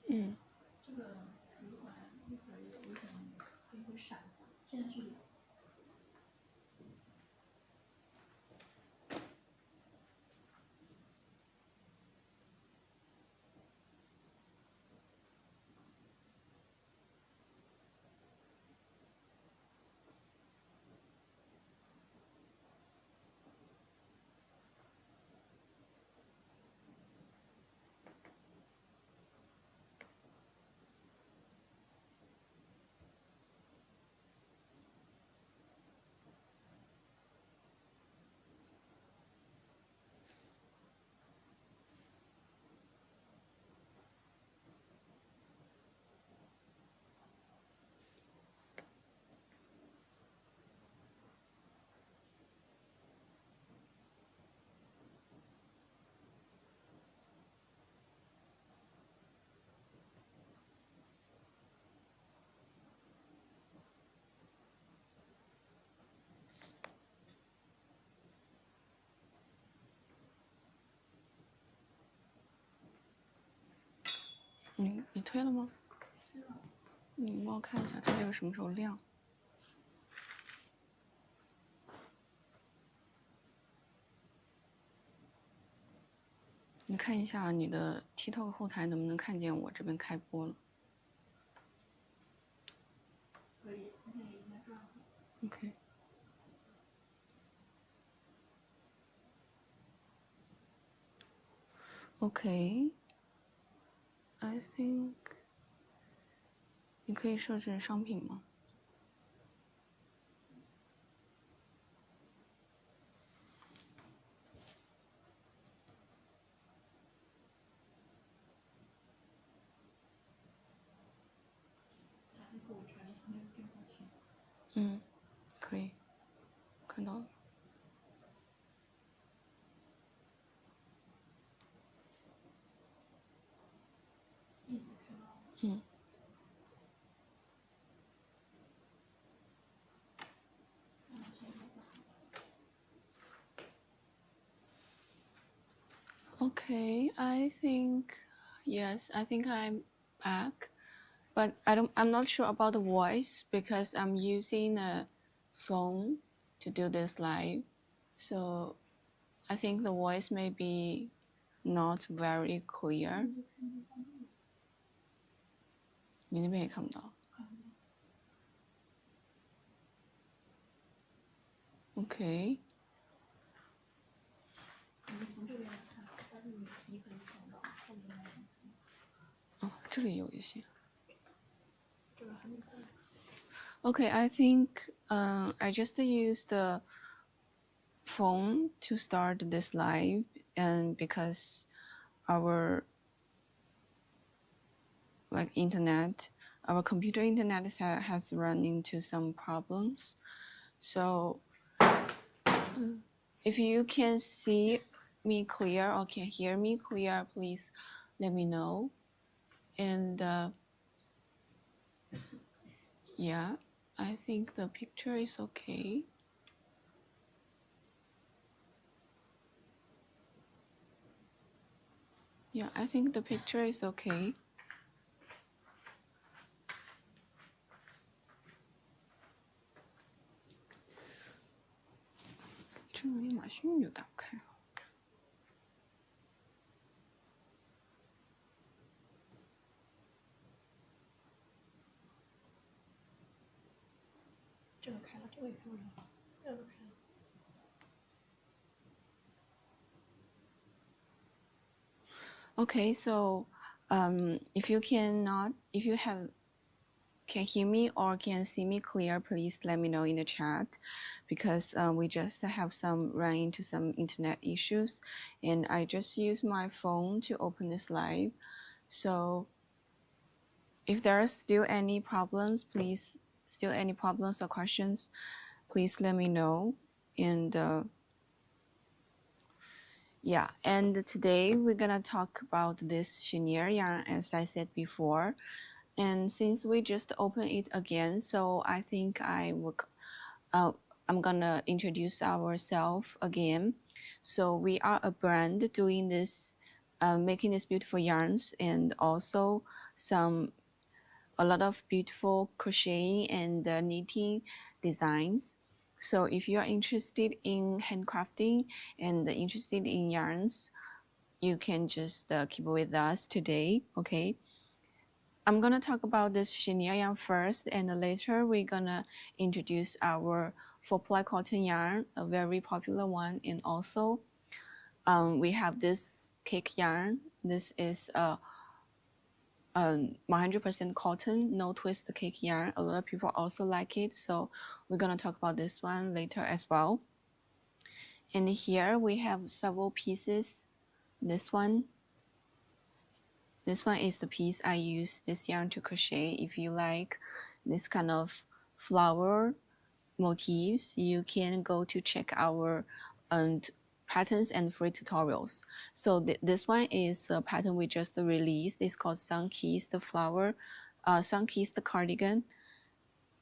嗯。这个笔管一会儿有一点会闪，现在是有。你推了吗？推了。你帮我看一下，它这个什么时候亮？你看一下你的 TikTok 后台能不能看见我这边开播了？可以，它现在已经在转了。OK。OK。I think 你可以设置商品吗？嗯，可以，看到了。嗯。Okay, I think yes, I think I'm back, but I'm not sure about the voice because I'm using a phone to do this live, so I think the voice may be not very clear. 你那边也看不到。OK。哦，这里有一些。Okay, I think I just used the phone to start this live, and because our our computer internet has run into some problems. So if you can see me clear or can hear me clear, please let me know. And yeah, I think the picture is okay. Yeah, I think the picture is okay.这个亚马逊就打不开了。这个开了，这个也开了，这个都开了。Okay, so if you can hear me or can see me clear, please let me know in the chat, because we just have run into some internet issues, and I just use my phone to open this live. So if there are still any problems or questions, please let me know. And yeah, and today we're gonna talk about this chenille yarn, as I said before. And since we just opened it again, so I think I'm gonna introduce ourselves again. So we are a brand doing this making these beautiful yarns, and also a lot of beautiful crocheting and knitting designs. So if you are interested in handcrafting and interested in yarns, you can just keep with us today, okay? I'm gonna talk about this chenille yarn first, and later we're gonna introduce our 4-ply cotton yarn, a very popular one, and also we have this cake yarn. This is a 100% cotton, no twist cake yarn. A lot of people also like it, so we're gonna talk about this one later as well. And here we have several pieces. This one is the piece I use this yarn to crochet. If you like this kind of flower motifs, you can go to check our patterns and free tutorials. So this one is a pattern we just released. It's called Sun-Kissed Flower, Sun-Kissed Cardigan.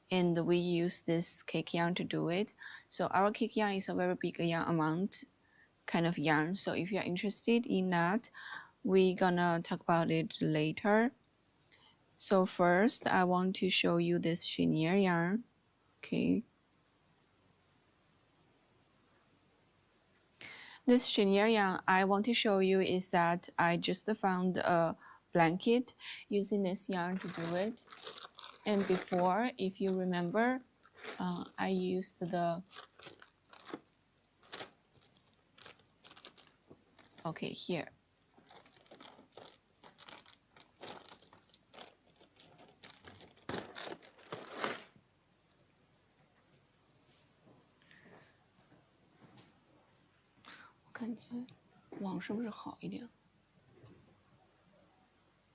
And we use this cake yarn to do it. So our cake yarn is a very big yarn amount kind of yarn. So if you're interested in that, we're gonna talk about it later. So first, I want to show you this chenille yarn. Okay. This chenille yarn I want to show you is that I just found a blanket using this yarn to do it. And before, if you remember, I used okay, here.我感觉网是不是好一点？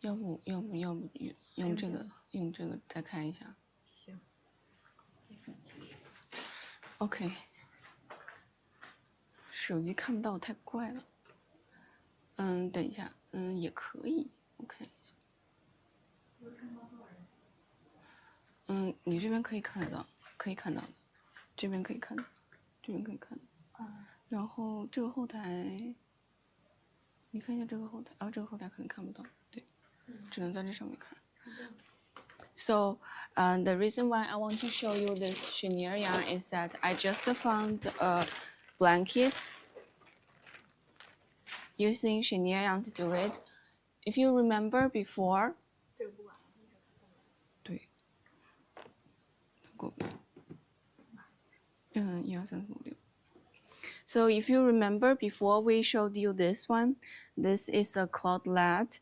要不用这个再看一下。行。OK， 手机看不到太怪了。等一下，也可以，我看一下。你这边可以看得到，可以看到的，这边可以看，这边可以看。然后这个后台，你看一下这个后台，这个后台可能看不到，对，只能在这上面看。So, the reason why I want to show you this chenille yarn is that I just found a blanket using chenille yarn to do it. If you remember before, 对，够不？1、2、3、4、5、6。So if you remember before we showed you this one, this is a cloudlet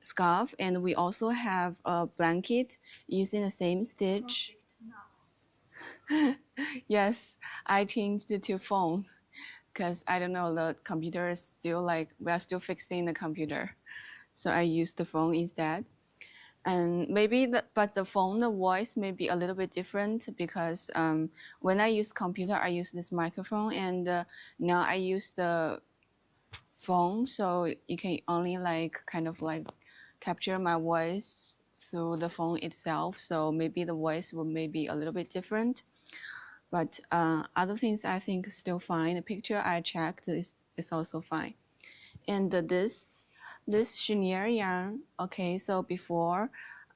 scarf, and we also have a blanket using the same stitch. Yes, I changed it to phones because I don't know, the computer is still like, we're still fixing the computer. So I used the phone instead. And maybe, but the phone, the voice may be a little bit different because when I use computer, I use this microphone, and now I use the phone, so you can only like kind of like capture my voice through the phone itself. So maybe the voice will maybe a little bit different, but other things I think still fine. The picture I checked is also fine. And this chenille yarn, okay, so before,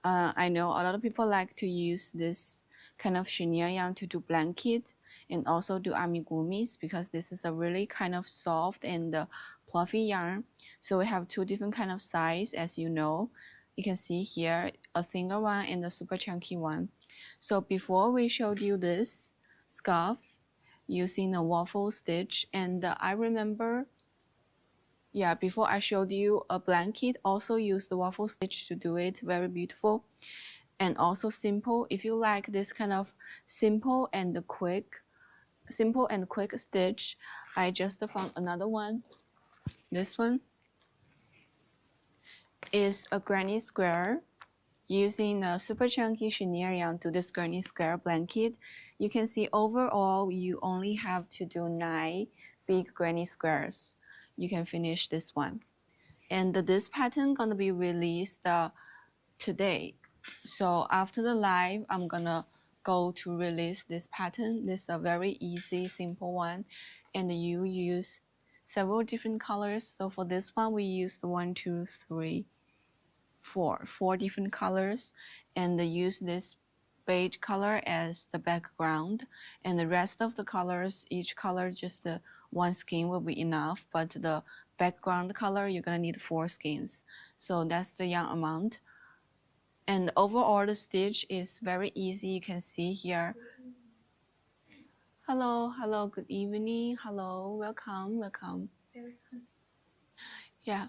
I know a lot of people like to use this kind of chenille yarn to do blanket and also do amigumis because this is a really kind of soft and fluffy yarn. So we have two different kind of size, as you know. You can see here a thinner one and a super chunky one. So before we showed you this scarf using a waffle stitch, and I remember, yeah, before I showed you a blanket, also use the waffle stitch to do it, very beautiful and also simple. If you like this kind of simple and quick stitch, I just found another one. This one is a granny square using a super chunky chenille yarn to this granny square blanket. You can see overall you only have to do 9 big granny squares. You can finish this one. And this pattern gonna be released today. So after the live, I'm gonna go to release this pattern. This is a very easy, simple one. And you use several different colors. So for this one, we used 1, 2, 3, 4, 4 different colors, and use this beige color as the background, and the rest of the colors, each color just one skein will be enough, but the background color you're gonna need 4 skeins. So that's the yarn amount. And overall the stitch is very easy. You can see here. Hello, good evening. Hello, welcome. Yeah,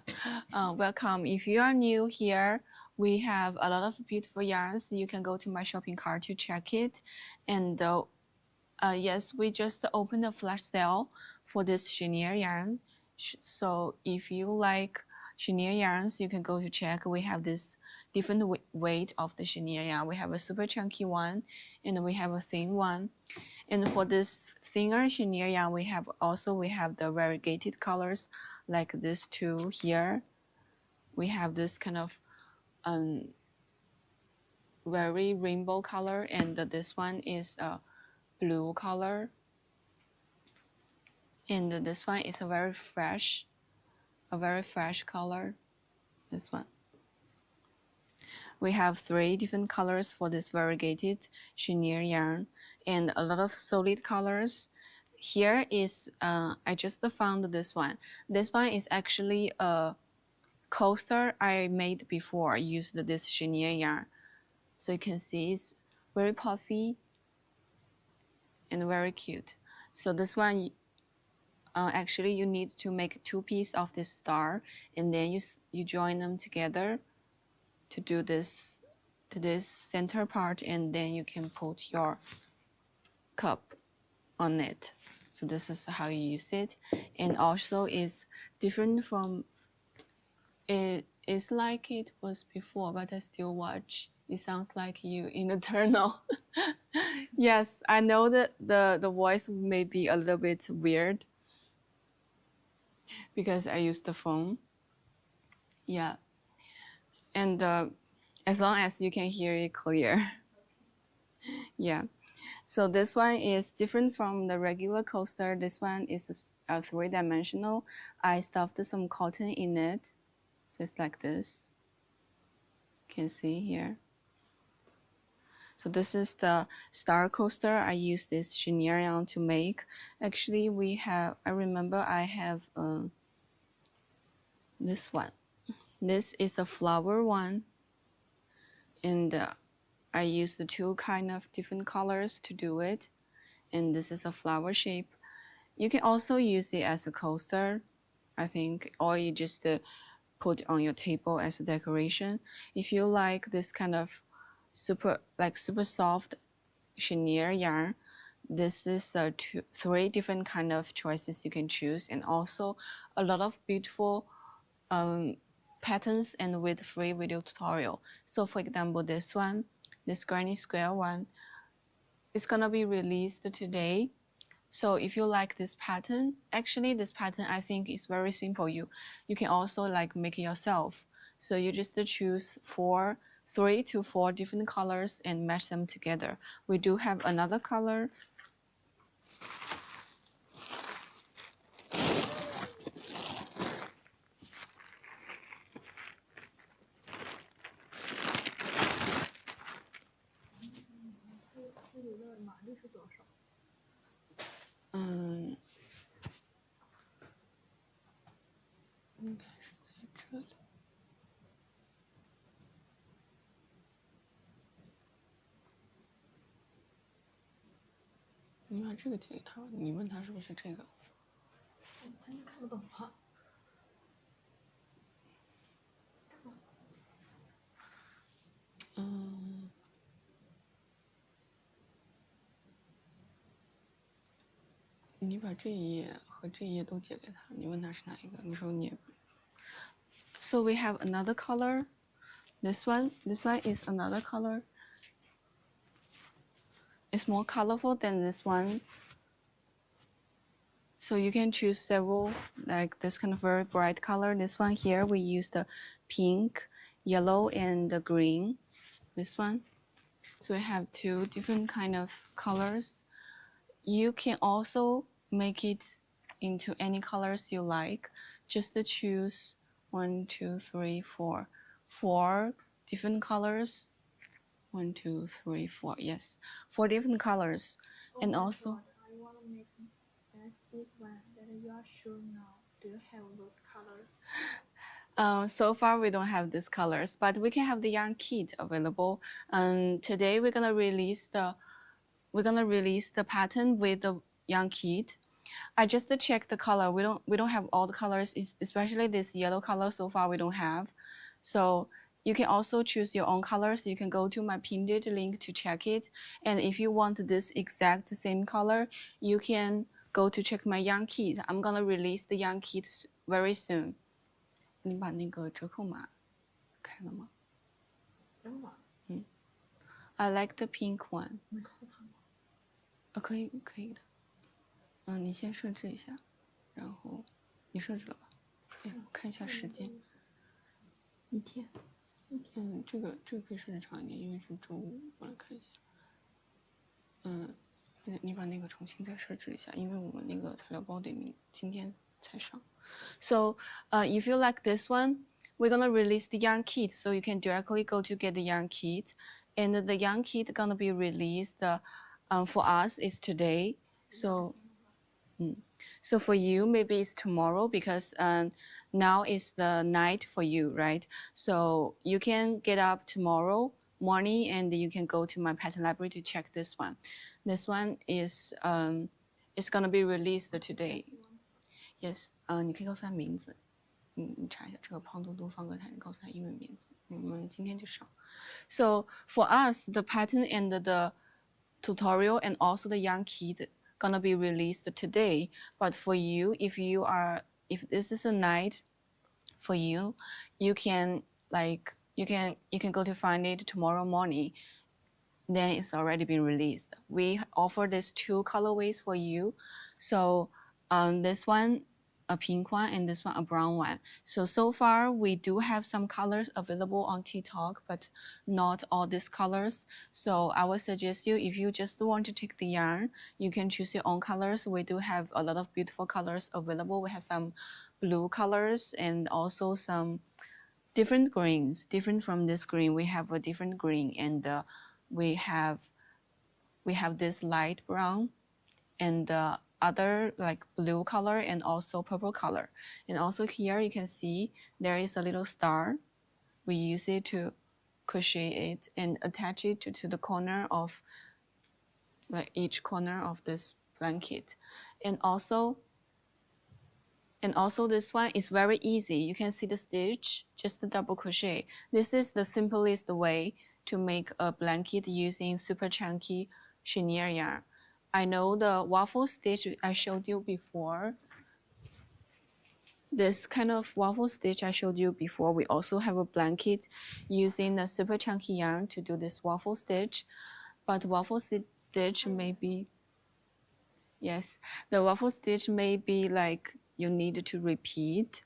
welcome. If you are new here, we have a lot of beautiful yarns. You can go to my shopping cart to check it. And yes, we just opened a flash sale for this chenille yarn. So if you like chenille yarns, you can go to check. We have this different weight of the chenille yarn. We have a super chunky one, and we have a thin one. And for this thinner chenille yarn, we have the variegated colors, like this two here. We have this kind of very rainbow color, and this one is a blue color. And this one is a very fresh color, this one. We have 3 different colors for this variegated chenille yarn, and a lot of solid colors. Here is, I just found this one. This one is actually a coaster I made before. I used this chenille yarn. So you can see it's very puffy and very cute. So this one, actually you need to make 2 pieces of this star, and then you join them together to do this, to this center part, and then you can put your cup on it. So this is how you use it. And also it's different from, it's like it was before, but I still watch. It sounds like you in Eternal. Yes, I know that the voice may be a little bit weird because I use the phone. Yeah. And as long as you can hear it clear. Yeah. So this one is different from the regular coaster. This one is a 3-dimensional. I stuffed some cotton in it. So it's like this. You can see here. So this is the star coaster. I use this chenille yarn to make. Actually, I remember I have this one. This is a flower one. And I used the 2 kind of different colors to do it. And this is a flower shape. You can also use it as a coaster, I think, or you just put on your table as a decoration. If you like this kind of super soft chenille yarn, this is 3 different kind of choices you can choose, and also a lot of beautiful patterns and with free video tutorial. So for example, this one, this granny square one, is gonna be released today. So if you like this pattern, actually this pattern I think is very simple. You can also like make it yourself. So you just choose 3 to 4 different colors and match them together. We do have another color. Mm, 应该是在这里。你把这个借给他，你问他是不是这个。他应该看不懂吧？你把这一页和这一页都借给他，你问他是哪一个，你说你也。So we have another color. This one is another color. It's more colorful than this one. So you can choose several, like this kind of very bright color. This one here, we use the pink, yellow, and the green. This one. So we have 2 different kind of colors. You can also make it into any colors you like. Just to choose 1, 2, 3, 4. 4 different colors. 1, 2, 3, 4. Yes, 4 different colors. Oh and my also, God, I want to make that big one that you are sure now. Do you have those colors? so far we don't have these colors, but we can have the yarn kit available. And today we're gonna release the pattern with the yarn kit. I just checked the color. We don't have all the colors, especially this yellow color. So far we don't have. So you can also choose your own colors. You can go to my pinned link to check it. And if you want this exact same color, you can go to check my yarn kit. I'm gonna release the yarn kit very soon. 你把那个折扣码开了吗？真的？I like the pink one. 能扣它吗？可以的。你先设置一下，然后你设置了吧？哎，我看一下时间。一天。这个可以设置长一点，因为是周五。我来看一下。你把那个重新再设置一下，因为我们那个材料包得今天才上。So, if you like this one, we're gonna release the yarn kit, so you can directly go to get the yarn kit, and the yarn kit gonna be released. For us, is today. So, so for you, maybe it's tomorrow because now is the night for you, right? So you can get up tomorrow morning and you can go to my pattern library to check this one. This one is it's gonna be released today. Yes, 你可以告诉他名字。你查一下这个胖嘟嘟方格台，你告诉他英文名字。我们今天就上。So for us, the pattern and the tutorial and also the yarn kit gonna be released today. But for you, if this is a night for you, you can go to find it tomorrow morning. Then it's already been released. We offer these 2 colorways for you. So this one a pink one and this one a brown one. So far we do have some colors available on TikTok, but not all these colors. So I would suggest you, if you just want to take the yarn, you can choose your own colors. We do have a lot of beautiful colors available. We have some blue colors and also some different greens. Different from this green, we have a different green, and we have this light brown and other like blue color and also purple color. And also here you can see there is a little star. We use it to crochet it and attach it to the corner of like each corner of this blanket. And also this one is very easy. You can see the stitch, just the double crochet. This is the simplest way to make a blanket using super chunky chenille yarn. I know the waffle stitch I showed you before. This kind of waffle stitch I showed you before. We also have a blanket using the super chunky yarn to do this waffle stitch. But waffle stitch may be, yes, the waffle stitch may be like you need to repeat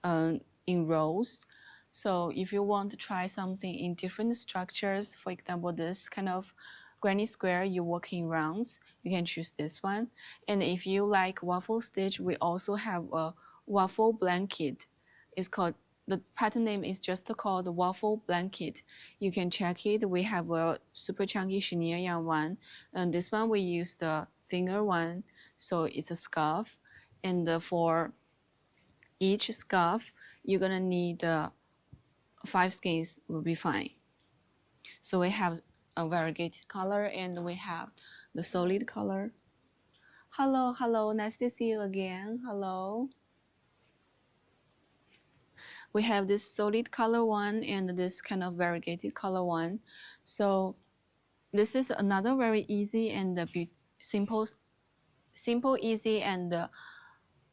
in rows. So if you want to try something in different structures, for example, this kind of granny square, you work in rounds, you can choose this one. And if you like waffle stitch, we also have a waffle blanket. It's called, the pattern name is just called waffle blanket. You can check it. We have a super chunky chenille yarn one, and this one we use the thinner one, so it's a scarf. And for each scarf, you're gonna need 5 skeins will be fine. So we have a variegated color and we have the solid color. Hello, nice to see you again. Hello. We have this solid color one and this kind of variegated color one. So this is another very easy and simple, easy and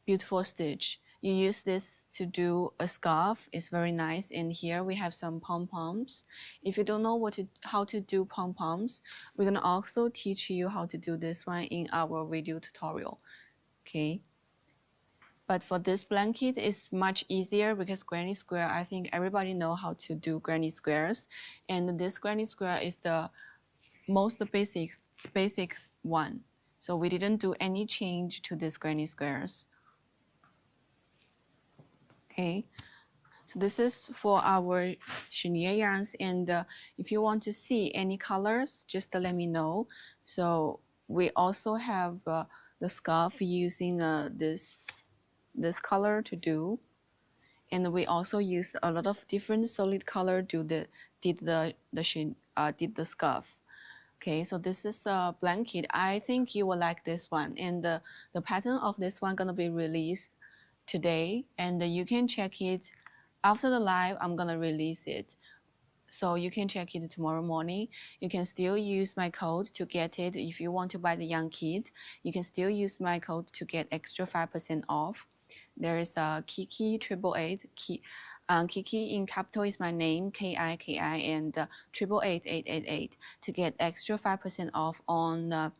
beautiful stitch. You use this to do a scarf. It's very nice. And here we have some pom-poms. If you don't know how to do pom-poms, we're gonna also teach you how to do this one in our video tutorial. Okay. But for this blanket, it's much easier because granny square, I think everybody know how to do granny squares. And this granny square is the most basic one. So we didn't do any change to these granny squares. Okay, so this is for our chenille yarns, and if you want to see any colors, just let me know. So we also have the scarf using this color to do, and we also used a lot of different solid color to did the scarf. Okay, so this is a blanket. I think you will like this one, and the pattern of this one gonna be released today, and you can check it after the live. I'm gonna release it, so you can check it tomorrow morning. You can still use my code to get it. If you want to buy the young kit, you can still use my code to get extra 5% off. There is a Kiki 888. Kiki in capital is my name, KIKI, and 888888 to get extra 5% off on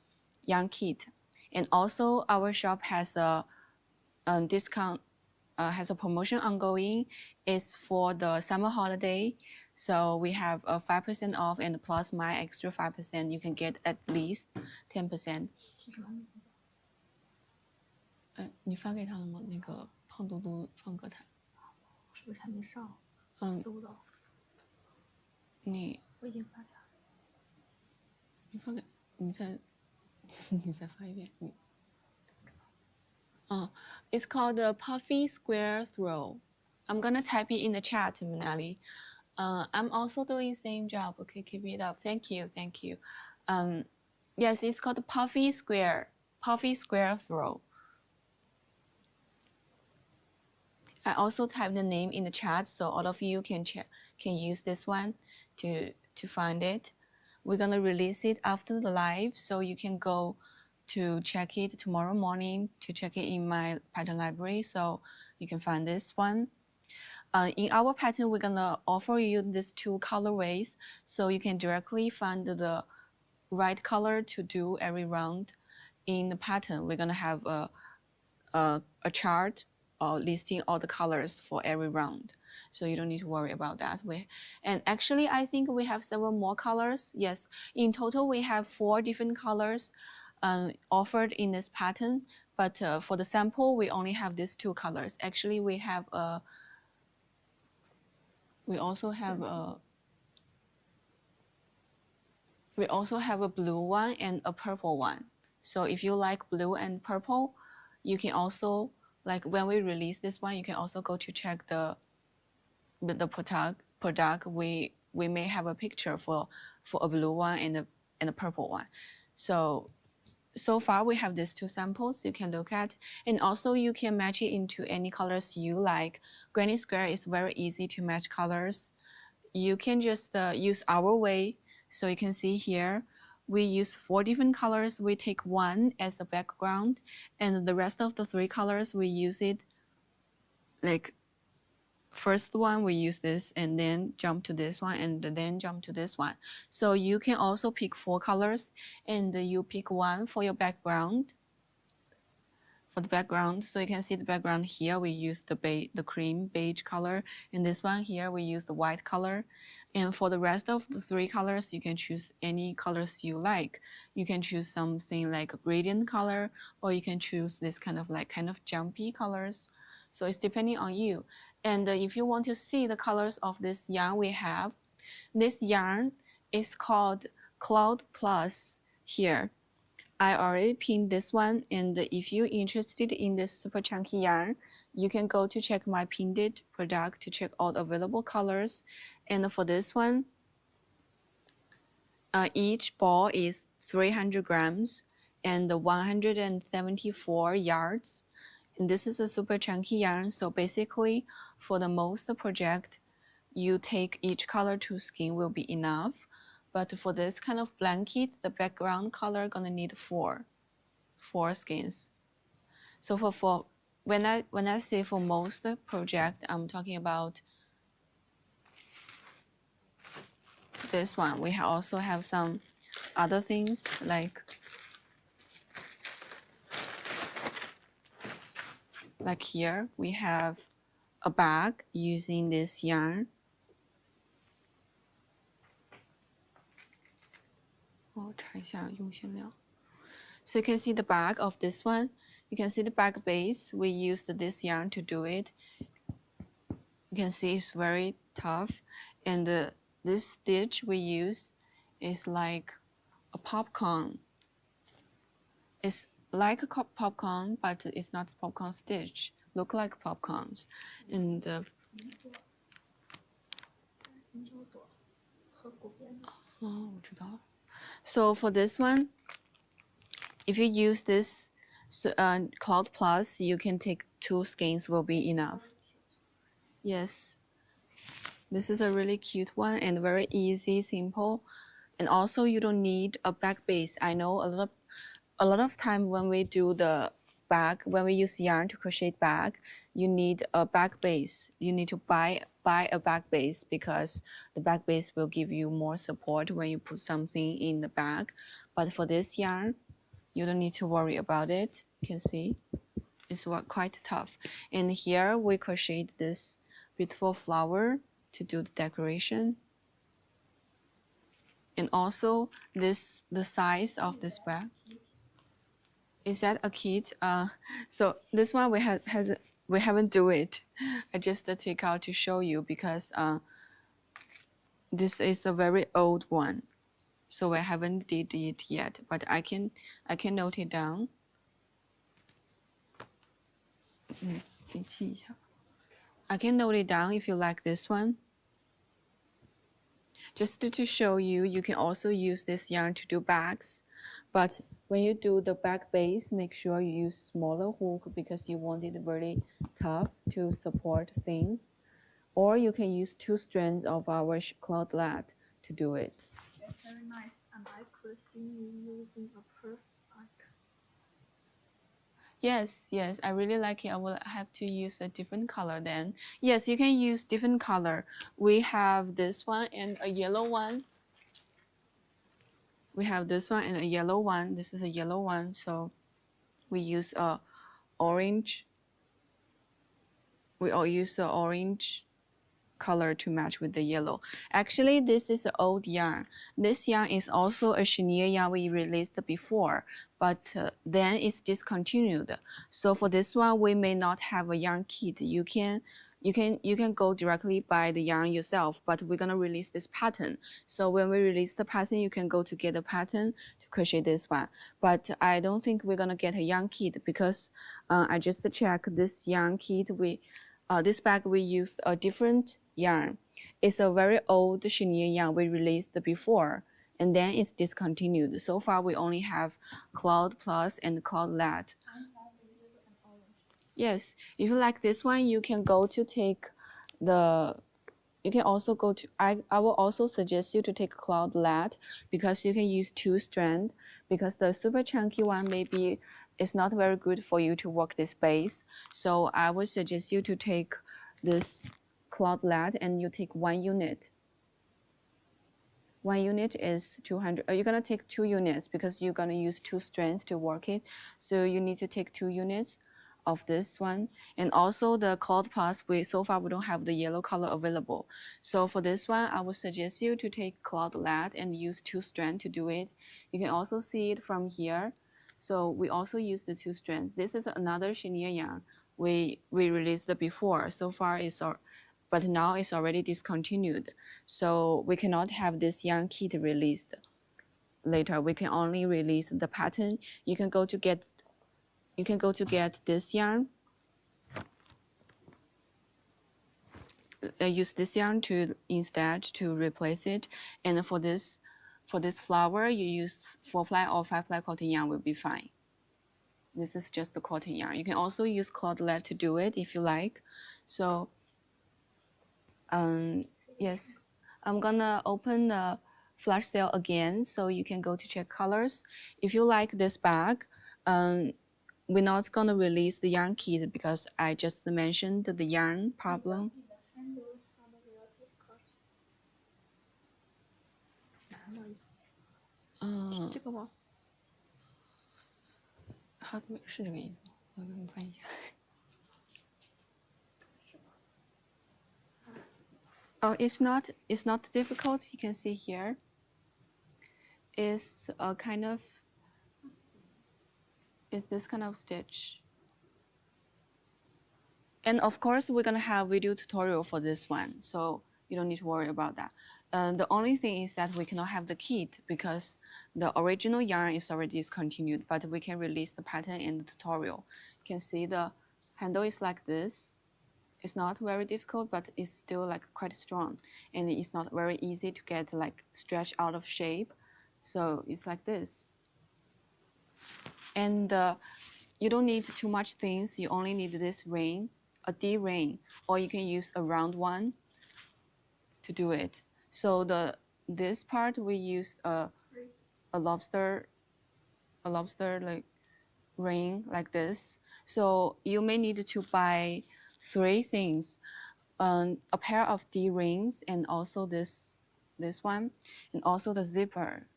young kit. And also our shop has a discount, has a promotion ongoing. It's for the summer holiday. So we have a 5% off, and plus my extra 5%, you can get at least 10%。是什么名字？你发给他了吗？那个胖嘟嘟放歌台。是不是还没上？搜到。你我已经发给他了。你发给你再你再发一遍。It's called the Puffy Square Throw. I'm gonna type it in the chat, Manali. I'm also doing same job. Okay, keep it up. Thank you, thank you. Yes, it's called the Puffy Square Throw. I also typed the name in the chat, so all of you can use this one to find it. We're gonna release it after the live, so you can go to check it tomorrow morning to check it in my pattern library, so you can find this one. In our pattern, we're gonna offer you these two colorways, so you can directly find the right color to do every round. In the pattern, we're gonna have a chart listing all the colors for every round, so you don't need to worry about that. And actually, I think we have several more colors. Yes, in total, we have 4 different colors offered in this pattern, but for the sample, we only have these 2 colors. Actually, we also have a blue one and a purple one. So if you like blue and purple, you can also, like when we release this one, you can also go to check the product. We may have a picture for a blue one and a purple one. So far we have these 2 samples you can look at, and also you can match it into any colors you like. Granny Square is very easy to match colors. You can just use our way. So you can see here, we use 4 different colors. We take 1 as a background, and the rest of the 3 colors we use it like first one we use this, and then jump to this one, and then jump to this one. So you can also pick 4 colors, and you pick 1 for your background. For the background, so you can see the background here, we use the cream beige color, and this one here we use the white color. And for the rest of the 3 colors, you can choose any colors you like. You can choose something like a gradient color, or you can choose this kind of jumpy colors. So it's depending on you. And if you want to see the colors of this yarn we have, this yarn is called Cloud Plus here. I already pinned this one, and if you're interested in this super chunky yarn, you can go to check my pinned it product to check all the available colors. And for this one, each ball is 300 grams and 174 yards. And this is a super chunky yarn, so basically for the most project, you take each color to skein will be enough. But for this kind of blanket, the background color gonna need 4 skeins. So for when I say for most project, I'm talking about this one. We also have some other things like here we have a bag using this yarn. So you can see the back of this one. You can see the back base. We used this yarn to do it. You can see it's very tough, and this stitch we use is like a popcorn. It's like a popcorn, but it's not popcorn stitch. Look like popcorns, and 银球朵和鼓边的。哦，我知道了。So for this one, if you use this Cloud Plus, you can take 2 skeins will be enough. Yes, this is a really cute one and very easy, simple, and also you don't need a back base. I know a lot of time when we do the bag, when we use yarn to crochet bag, you need a back base. You need to buy a back base because the back base will give you more support when you put something in the bag. But for this yarn, you don't need to worry about it. You can see it's quite tough. And here we crocheted this beautiful flower to do the decoration. And also the size of this bag. Is that a kit? So this one we haven't do it. I just take out to show you because this is a very old one, so I haven't did it yet. But I can note it down. 笔记一下。I can note it down if you like this one. Just to show you, you can also use this yarn to do bags, but when you do the back base, make sure you use smaller hook because you want it very tough to support things. Or you can use 2 strands of our cloudlet to do it. It's very nice, and I could see you using a purse back. Yes, I really like it. I will have to use a different color then. Yes, you can use different color. We have this one and a yellow one. We have this one and a yellow one. This is a yellow one, so we use a orange. We all use the orange color to match with the yellow. Actually, this is an old yarn. This yarn is also a chenille yarn we released before, but then it's discontinued. So for this one, we may not have a yarn kit. You can go directly buy the yarn yourself, but we're gonna release this pattern. So when we release the pattern, you can go to get a pattern to crochet this one. But I don't think we're gonna get a yarn kit because I just checked this yarn kit. This bag we used a different yarn. It's a very old chenille yarn we released before, and then it's discontinued. So far, we only have Cloud Plus and Cloudlet. I have a yellow and orange. Yes, if you like this one, you can go to take the. You can also go to. I will also suggest you to take Cloudlet because you can use 2 strands. Because the super chunky one maybe it's not very good for you to work this base. So I would suggest you to take this Cloudlet and you take 1 unit. 1 unit is 200. You're gonna take 2 units because you're gonna use 2 strands to work it. So you need to take 2 units of this one. And also the Cloud Plus, so far we don't have the yellow color available. So for this one, I would suggest you to take Cloudlet and use 2 strands to do it. You can also see it from here. So we also use the 2 strands. This is another chenille yarn we released before. So far but now it's already discontinued. So we cannot have this yarn kit released later. We can only release the pattern. You can go to get this yarn. Use this yarn instead to replace it. And for this flower, you use 4-ply or 5-ply cotton yarn will be fine. This is just the cotton yarn. You can also use Cloudlet to do it if you like. So, yes, I'm gonna open the flash sale again so you can go to check colors. If you like this bag, we're not gonna release the yarn kit because I just mentioned the yarn problem. The handles are very difficult. 难的意思。这个吗？是这个意思吗？我给你们翻译一下。Oh, it's not difficult. You can see here. It's a kind of. It's this kind of stitch. And of course, we're gonna have video tutorial for this one, so you don't need to worry about that. The only thing is that we cannot have the kit because the original yarn is already discontinued, but we can release the pattern in the tutorial. You can see the handle is like this. It's not very difficult, but it's still like quite strong, and it's not very easy to get like stretched out of shape. So it's like this. And you don't need too much things. You only need this ring, a D ring, or you can use a round one to do it. So this part we used a lobster like ring like this. So you may need to buy 3 things, a pair of D rings, and also this one, and also the zipper.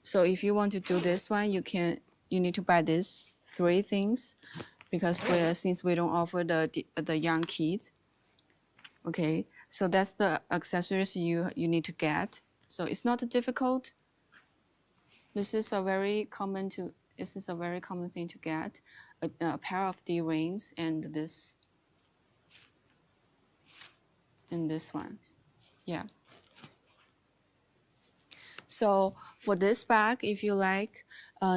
So if you want to do this one, you need to buy these 3 things because since we don't offer the yarn kit. Okay, so that's the accessories you need to get. So it's not difficult. This is a very common thing to get, a pair of D rings and this one. Yeah. So for this bag, if you like,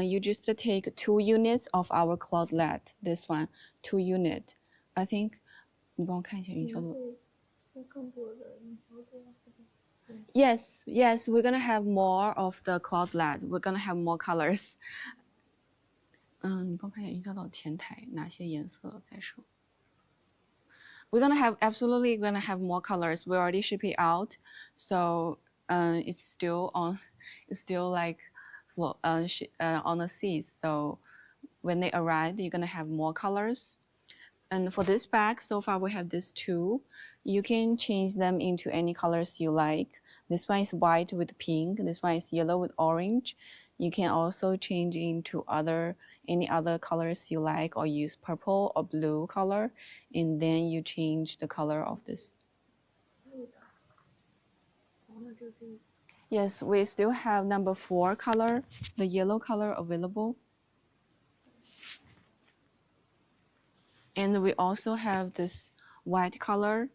you just take 2 units of our clothlet. This one, 2 unit. I think 你帮我看一下云小朵。Yes, we're gonna have more of the clothlet. We're gonna have more colors. 你帮我看一下云小岛前台哪些颜色在手。We're gonna have more colors. We already ship it out, so it's still like on the seas. So when they arrive, you're gonna have more colors. And for this bag, so far we have these 2. You can change them into any colors you like. This one is white with pink. This one is yellow with orange. You can also change into any other colors you like, or use purple or blue color, and then you change the color of this. Yes, we still have number 4 color, the yellow color available. And we also have this white color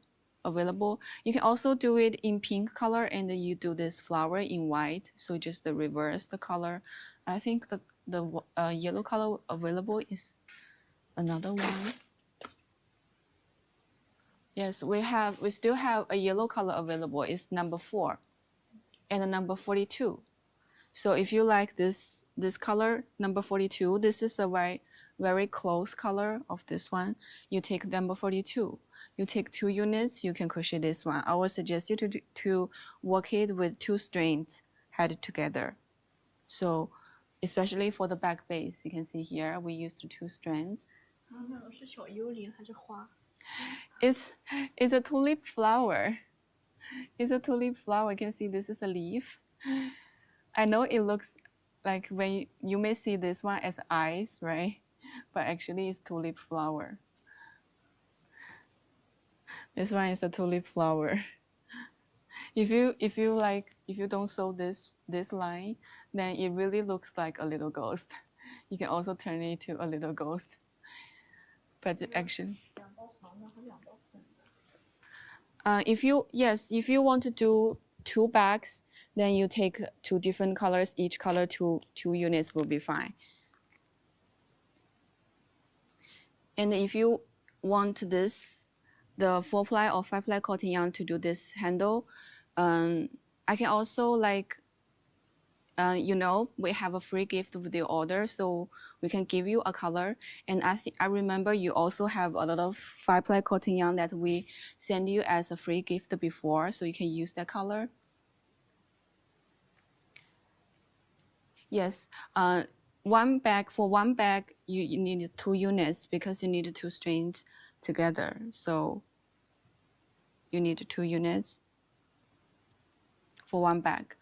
available. You can also do it in pink color, and you do this flower in white. So just reverse the color. I think the yellow color available is another one. Yes, we still have a yellow color available. It's number 4 and number 42. So if you like this color, number 42, this is a very close color of this one. You take number 42. You take 2 units, you can crochet this one. I would suggest you to work it with 2 strands head together. So especially for the back base, you can see here we used 2 strands. It's a tulip flower. It's a tulip flower. You can see this is a leaf. I know it looks like when you may see this one as eyes, right? But actually it's tulip flower. This one is a tulip flower. If you don't sew this line, then it really looks like a little ghost. You can also turn it to a little ghost. But actually, if you want to do 2 bags, then you take 2 different colors. Each color 2 units will be fine. And if you want the 4-ply or 5-ply cotton yarn to do this handle, I can also we have a free gift with the order, so we can give you a color. And I remember you also have a lot of 5-ply cotton yarn that we send you as a free gift before, so you can use that color. Yes, for one bag you need 2 units because you need 2 strands together. So you need 2 units for one bag.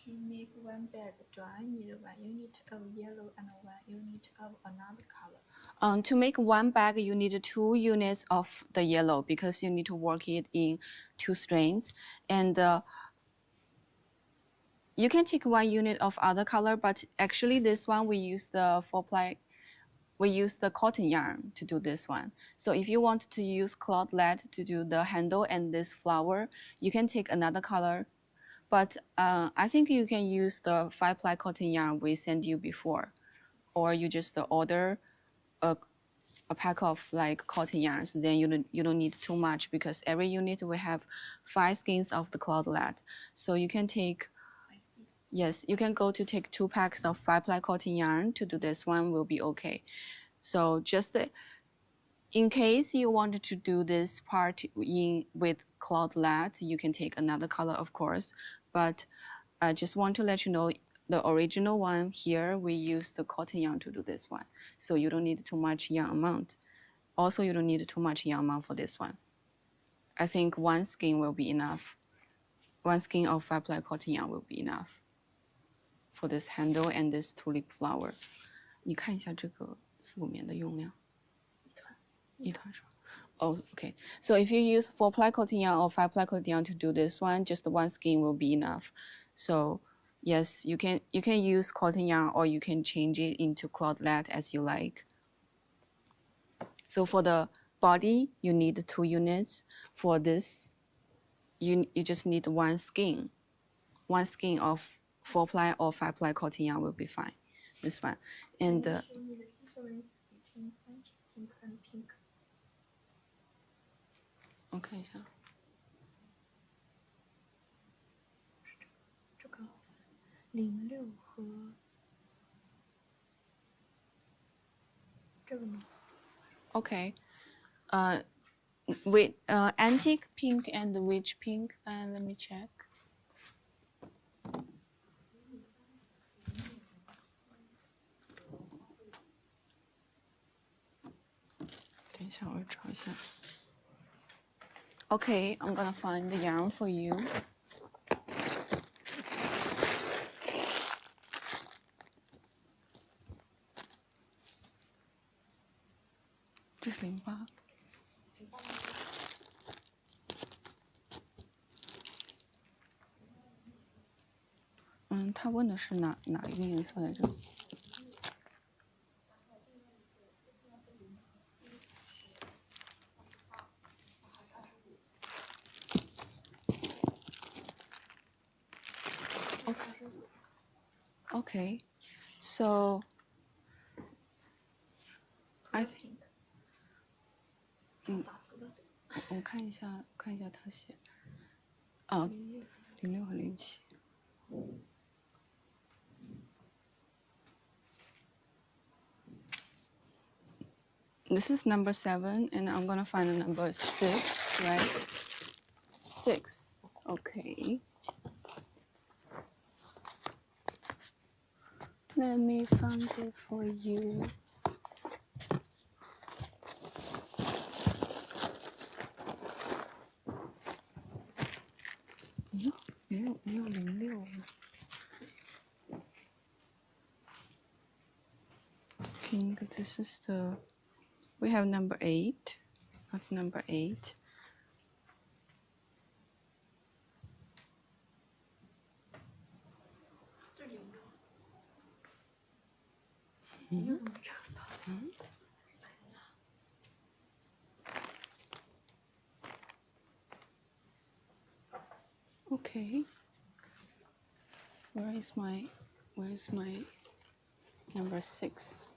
To make one bag dry, need 1 unit of yellow and 1 unit of another color. To make one bag, you need 2 units of the yellow because you need to work it in 2 strands. And you can take 1 unit of other color, but actually this one we use the 4-ply we use the cotton yarn to do this one. So if you want to use cloth lead to do the handle and this flower, you can take another color. But I think you can use the 5-ply cotton yarn we sent you before, or you just order a pack of like cotton yarns. Then you don't need too much because every unit will have 5 skeins of the cloth lead. So you can take, yes, you can go to take 2 packs of 5-ply cotton yarn to do this one will be okay. So just in case you wanted to do this part with cloth lead, you can take another color, of course. But I just want to let you know the original one here, we use the cotton yarn to do this one. So you don't need too much yarn amount. Also, you don't need too much yarn amount for this one. I think 1 skein will be enough. 1 skein of 5-ply cotton yarn will be enough for this handle and this tulip flower. 你看一下这个4-5棉的用量。一团是吧？ Oh, okay. So if you use 4-ply cotton yarn or 5-ply cotton yarn to do this one, just 1 skein will be enough. So yes, you can use cotton yarn or you can change it into cloth lead as you like. So for the body, you need 2 units. For this, you just need 1 skein. 1 skein of 4-ply or 5-ply cotton yarn will be fine. This one. And pink. 我看一下。这个06和这个呢 Okay. With antique pink and witch pink, and let me check. 等一下，我找一下。Okay, I'm gonna find the yarn for you. 这是08。他问的是哪一个颜色来着？ Okay, so I think 我看一下他写06和07。This is number 7, and I'm gonna find the number 6, right? 6, okay. Let me find it for you. No, 没有06。Pink, this is the, we have number 8, not number 8. Okay. Where is my number 6?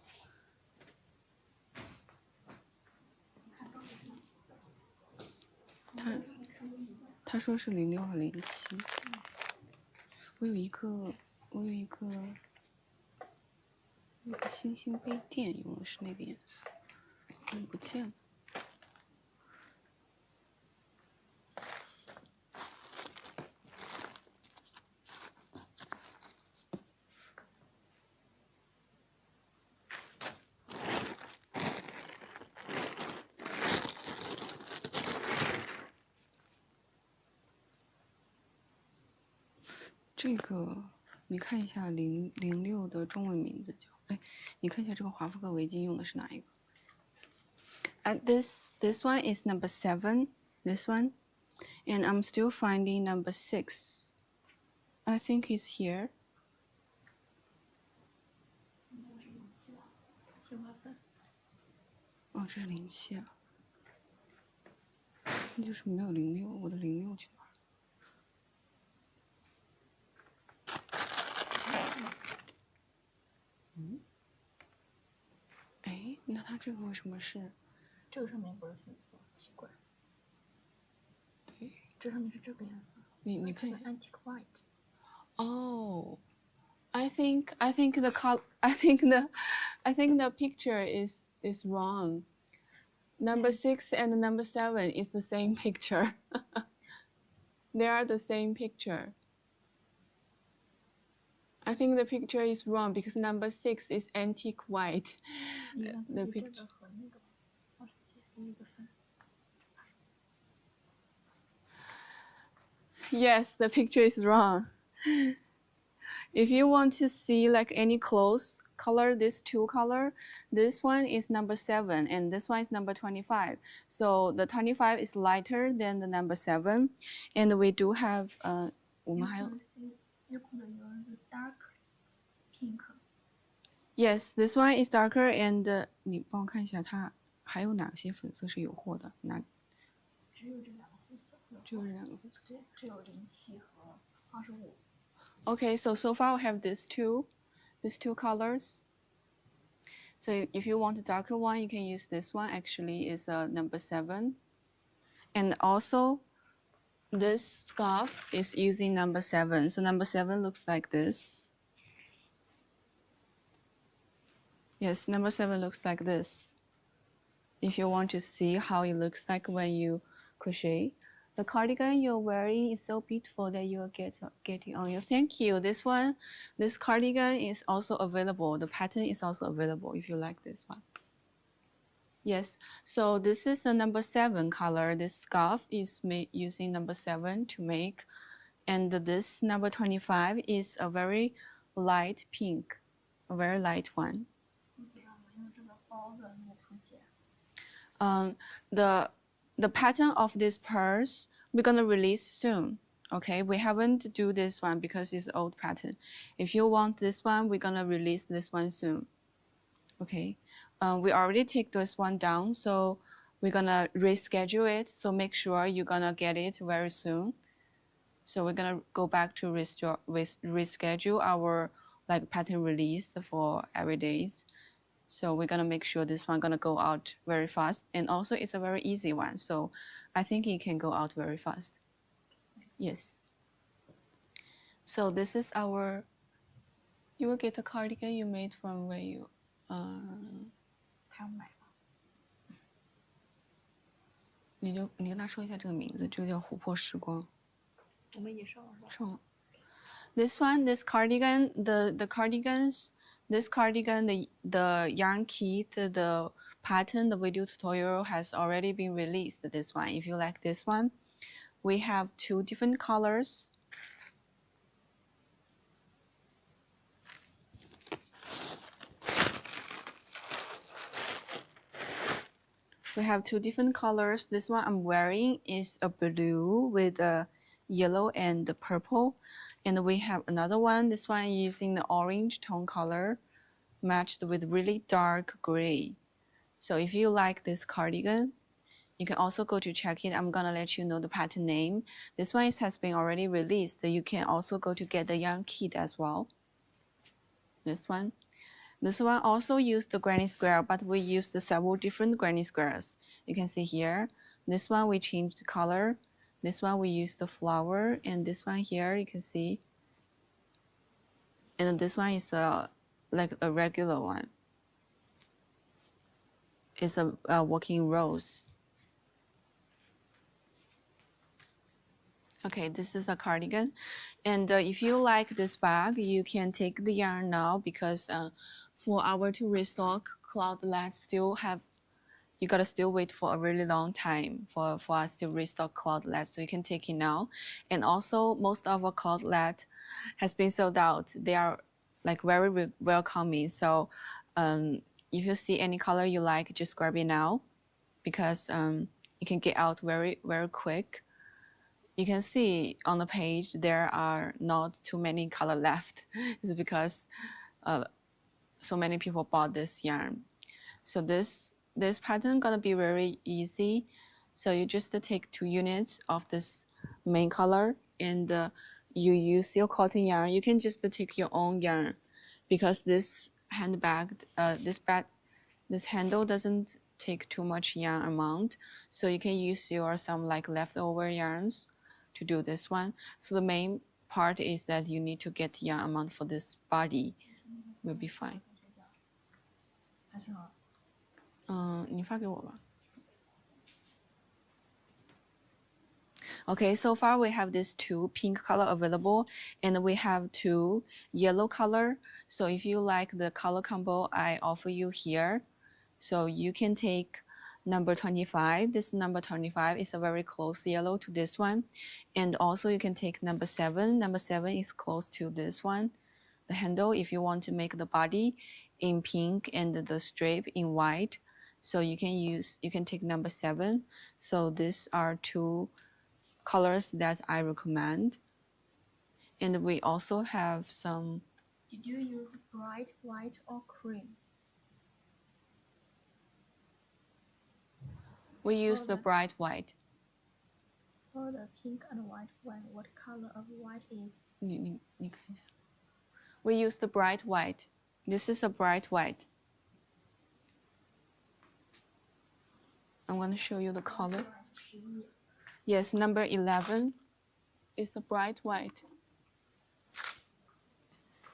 他说是06和07。我有一个星星杯垫用的是那个颜色，不见了。这个你看一下06的中文名字叫，你看一下这个华夫格围巾用的是哪一个？This one is number 7, this one, and I'm still finding number 6. I think it's here. 杏花粉哦，这是07啊，那就是没有06，我的06去哪儿？哎，那它这个为什么是？这个上面不是粉色，奇怪。对，这上面是这个颜色。你看一下。Antique white。Oh, I think the picture is wrong. Number 6 and number 7 is the same picture. They are the same picture. I think the picture is wrong because number 6 is antique white. The 这 picture. 个和那个27有一个分。Yes, the picture is wrong. If you want to see like any clothes color, this two color, this one is number 7 and this one is number 25. So the 25 is lighter than the number 7. And we do have 我们还有 You could use dark pink. Yes, this one is darker and 你帮我看一下它还有哪些粉色是有货的？只有这两个粉色。就是这两个粉色。对，只有07和25。Okay, so far we have these two colors. So if you want a darker one, you can use this one. Actually, is number 7. And also, this scarf is using number 7. So number 7 looks like this. Yes, number 7 looks like this. If you want to see how it looks like when you crochet. The cardigan you're wearing is so beautiful that you'll getting on you. Thank you. This cardigan is also available. The pattern is also available if you like this one. Yes, so this is the number 7 color. This scarf is made using number 7 to make. And this number 25 is a very light pink, a very light one. The pattern of this purse we're gonna release soon. Okay, we haven't do this one because it's old pattern. If you want this one, we're gonna release this one soon. Okay, we already take this one down, so we're gonna reschedule it. So make sure you're gonna get it very soon. So we're gonna go back to reschedule our like pattern release for every days. So we're gonna make sure this one gonna go out very fast, and also it's a very easy one. So I think it can go out very fast. Yes. So this is our. You will get a cardigan you made from where you. 他要买了。你跟他说一下这个名字，这个叫琥珀时光。我们也上了。上了。This one, this cardigan, the cardigans, this cardigan, the yarn kit, the pattern, the video tutorial has already been released. This one, if you like this one, we have 2 different colors. We have 2 different colors. This one I'm wearing is a blue with a yellow and the purple. And we have another one. This one using the orange tone color matched with really dark gray. So if you like this cardigan, you can also go to check it. I'm gonna let you know the pattern name. This one has been already released. You can also go to get the yarn kit as well. This one. This one also used the granny square, but we used several different granny squares. You can see here. This one we changed the color. This one we used the flower, and this one here you can see. And this one is like a regular one. It's a working rose. Okay, this is a cardigan. And if you like this bag, you can take the yarn now because for our to restock cloudlet still have, you gotta still wait for a really long time for us to restock cloudlet, so you can take it now. And also most of our cloudlet has been sold out. They are like very welcoming. So if you see any color you like, just grab it now because it can get out very quick. You can see on the page there are not too many color left. It's because so many people bought this yarn. So this this pattern gonna be very easy. So you just take 2 units of this main color and you use your cotton yarn. You can just take your own yarn because this handbag, this handle doesn't take too much yarn amount. So you can use your some like leftover yarns to do this one. So the main part is that you need to get yarn amount for this body will be fine. 还是好。你发给我吧。Okay, so far we have these 2 pink color available and we have 2 yellow color. So if you like the color combo I offer you here, so you can take number 25. This number 25 is a very close yellow to this one. And also you can take number 7. Number 7 is close to this one. The handle, if you want to make the body in pink and the strip in white, so you can take number 7. So these are 2 colors that I recommend. And we also have some. Did you use bright white or cream? We use the bright white. For the pink and white one, what color of white is? 你看一下。We use the bright white. This is a bright white. I'm going to show you the color. Yes, number 11 is a bright white.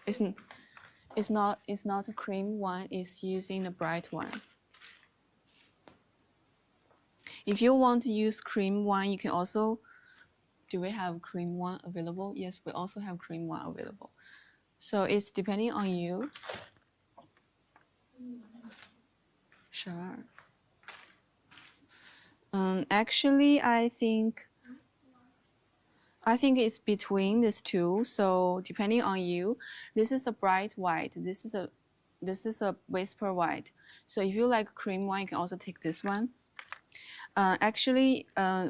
It's not a cream one, it's using the bright one. If you want to use cream one, you can also. Do we have cream one available? Yes, we also have cream one available. So it's depending on you. Sure. Actually, I think it's between these 2. So depending on you, this is a bright white. This is a whisper white. So if you like cream one, you can also take this one. Actually,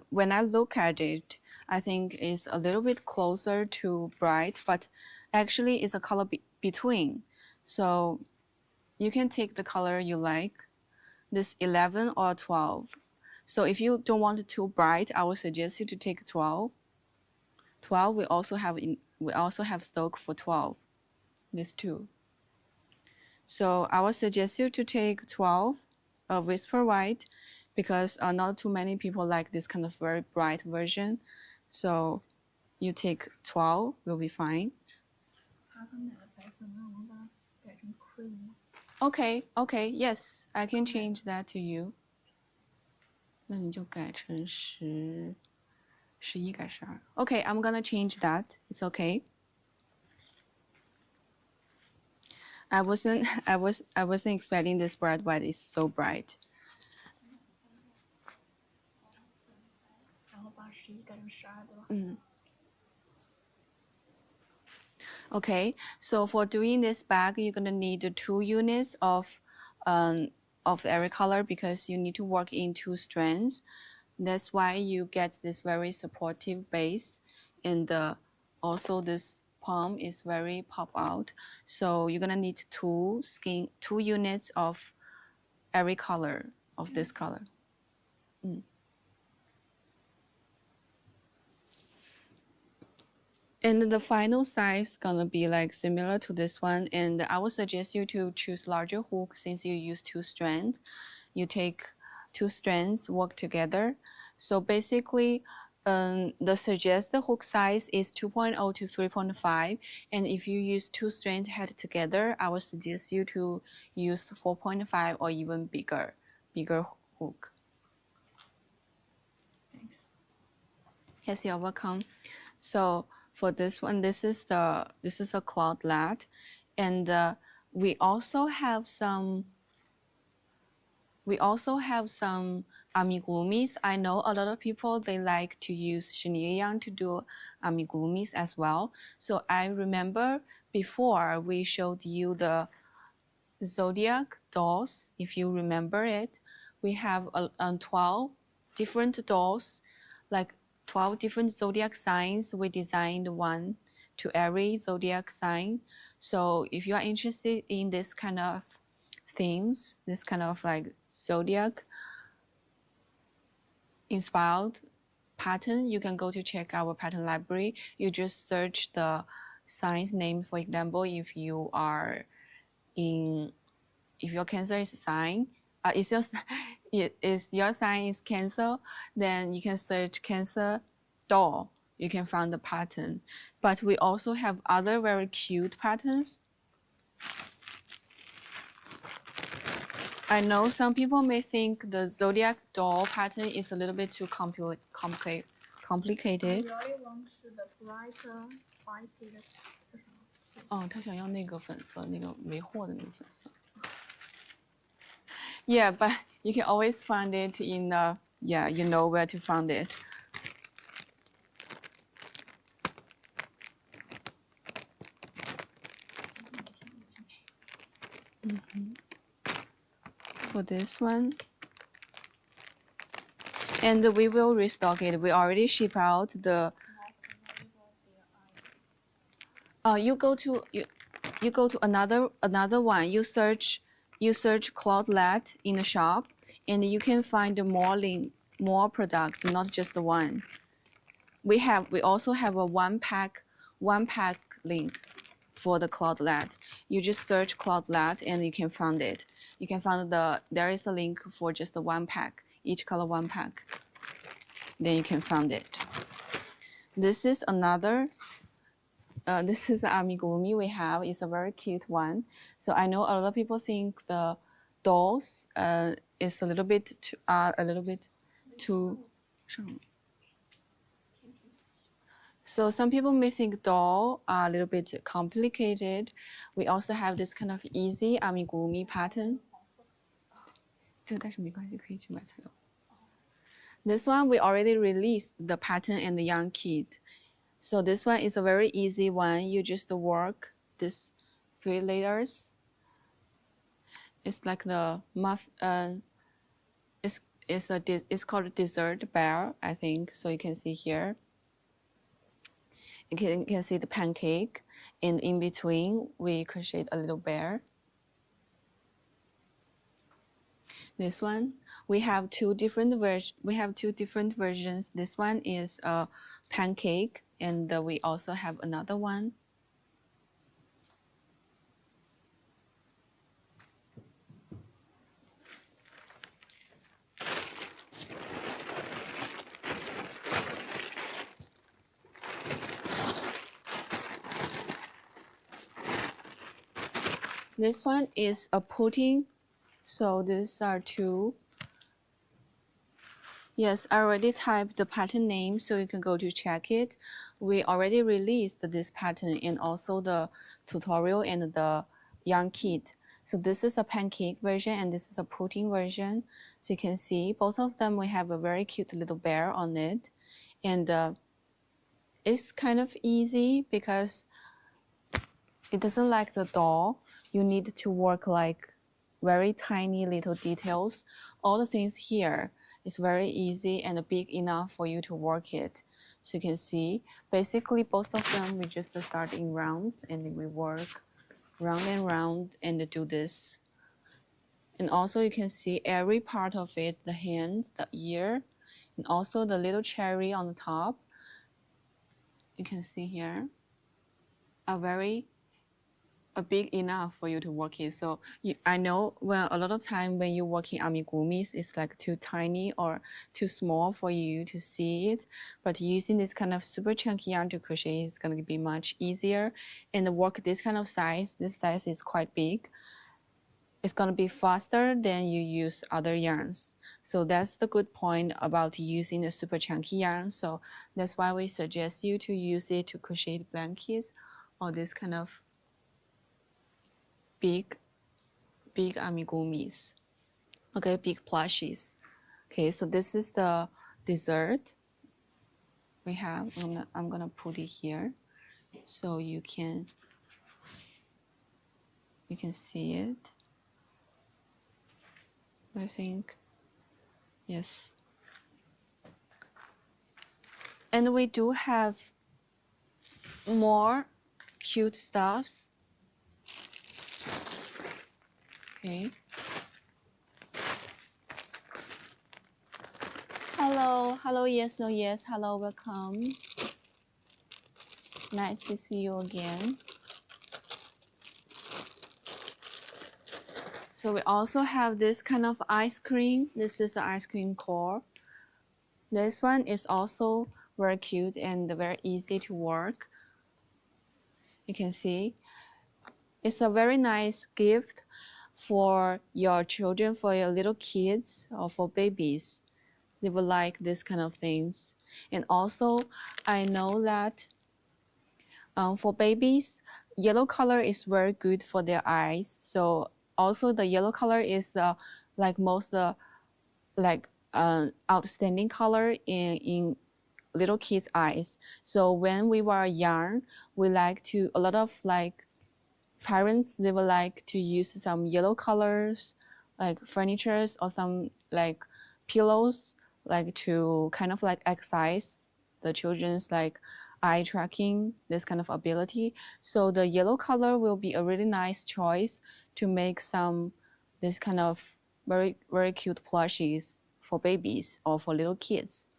when I look at it, I think it's a little bit closer to bright, but actually it's a color between. So you can take the color you like, this 11 or 12. So if you don't want it too bright, I would suggest you to take 12. 12 we also have stock for 12. These 2. So I would suggest you to take 12, whisper white, because not too many people like this kind of very bright version. So you take 12 will be fine. 他买的白色，那我们把它改成 cream。Okay, yes, I can change that to you. 那你就改成11改12。Okay, I'm gonna change that. It's okay. I wasn't expecting this bright white is so bright. 然后把11改成12，对吧？Okay, so for doing this bag, you're gonna need 2 units of every color because you need to work in 2 strands. That's why you get this very supportive base, and also this palm is very pop out. So you're gonna need 2 units of every color of this color. And the final size gonna be like similar to this one, and I would suggest you to choose larger hook since you use 2 strands. You take 2 strands, work together. So basically, the suggested hook size is 2.0 to 3.5, and if you use 2 strands held together, I would suggest you to use 4.5 or even bigger hook. Thanks. Yes, you're welcome. So for this one, this is a cloth lat, and we also have some amigurumis. I know a lot of people, they like to use chenille yarn to do amigurumis as well. So I remember before we showed you the zodiac dolls, if you remember it, we have 12 different dolls, like 12 different zodiac signs. We designed one to every zodiac sign. So if you are interested in this kind of themes, this kind of like zodiac inspired pattern, you can go to check our pattern library. You just search the signs name. For example, if your Cancer is sign, is your sign is Cancer, then you can search Cancer doll. You can find the pattern. But we also have other very cute patterns. I know some people may think the zodiac doll pattern is a little bit too complicated. I really want the brighter, spicy 的他想要那个粉色，那个没货的那个粉色。Yeah, but you can always find it in the, yeah, you know where to find it. For this one. And we will restock it. We already ship out the. You go to another one. You search Cloudlet in the shop, and you can find more products, not just the one. We also have a one pack link for the Cloudlet. You just search Cloudlet and you can find it. You can find there is a link for just the one pack, each color one pack. Then you can find it. This is another. This is the amigurumi we have. It's a very cute one. So I know a lot of people think the dolls is a little bit too. So some people may think doll are a little bit complicated. We also have this kind of easy amigurumi pattern. 这个但是没关系，可以去买材料。This one we already released the pattern and the yarn kit. So this one is a very easy one. You just work this 3 layers. It's like the it's called dessert bear, I think. So you can see here. You can see the pancake, and in between we crochet a little bear. This one we have two different versions. This one is a pancake, and we also have another one. This one is a pudding. So these are two. Yes, I already typed the pattern name, so you can go to check it. We already released this pattern and also the tutorial and the yarn kit. So this is a pancake version and this is a pudding version. So you can see both of them, we have a very cute little bear on it. And it's kind of easy because it doesn't like the doll. You need to work like very tiny little details. All the things here is very easy and big enough for you to work it. So you can see, basically both of them, we just start in rounds and we work round and round and do this. And also you can see every part of it, the hand, the ear, and also the little cherry on the top. You can see here, big enough for you to work it. So I know a lot of time when you're working amigurumis, it's like too tiny or too small for you to see it. But using this kind of super chunky yarn to crochet is going to be much easier. And work this kind of size, this size is quite big. It's going to be faster than you use other yarns. So that's the good point about using a super chunky yarn. So that's why we suggest you to use it to crochet blankets or this kind of big amigurumis. Okay, big plushies. Okay, so this is the dessert we have. I'm gonna put it here so you can see it. I think, yes. And we do have more cute stuffs. Okay, Hello, yes, no, yes. Hello, welcome. Nice to see you again. So we also have this kind of ice cream. This is the ice cream core. This one is also very cute and very easy to work. You can see it's a very nice gift for your children, for your little kids, or for babies. They will like this kind of things. And also, I know that for babies, yellow color is very good for their eyes. So also the yellow color is like most outstanding color in little kids' eyes. So when we were young, we like to a lot of like parents, they would like to use some yellow colors like furnitures or some like pillows, like to kind of like exercise the children's like eye tracking, this kind of ability. So the yellow color will be a really nice choice to make some this kind of very cute plushies for babies or for little kids.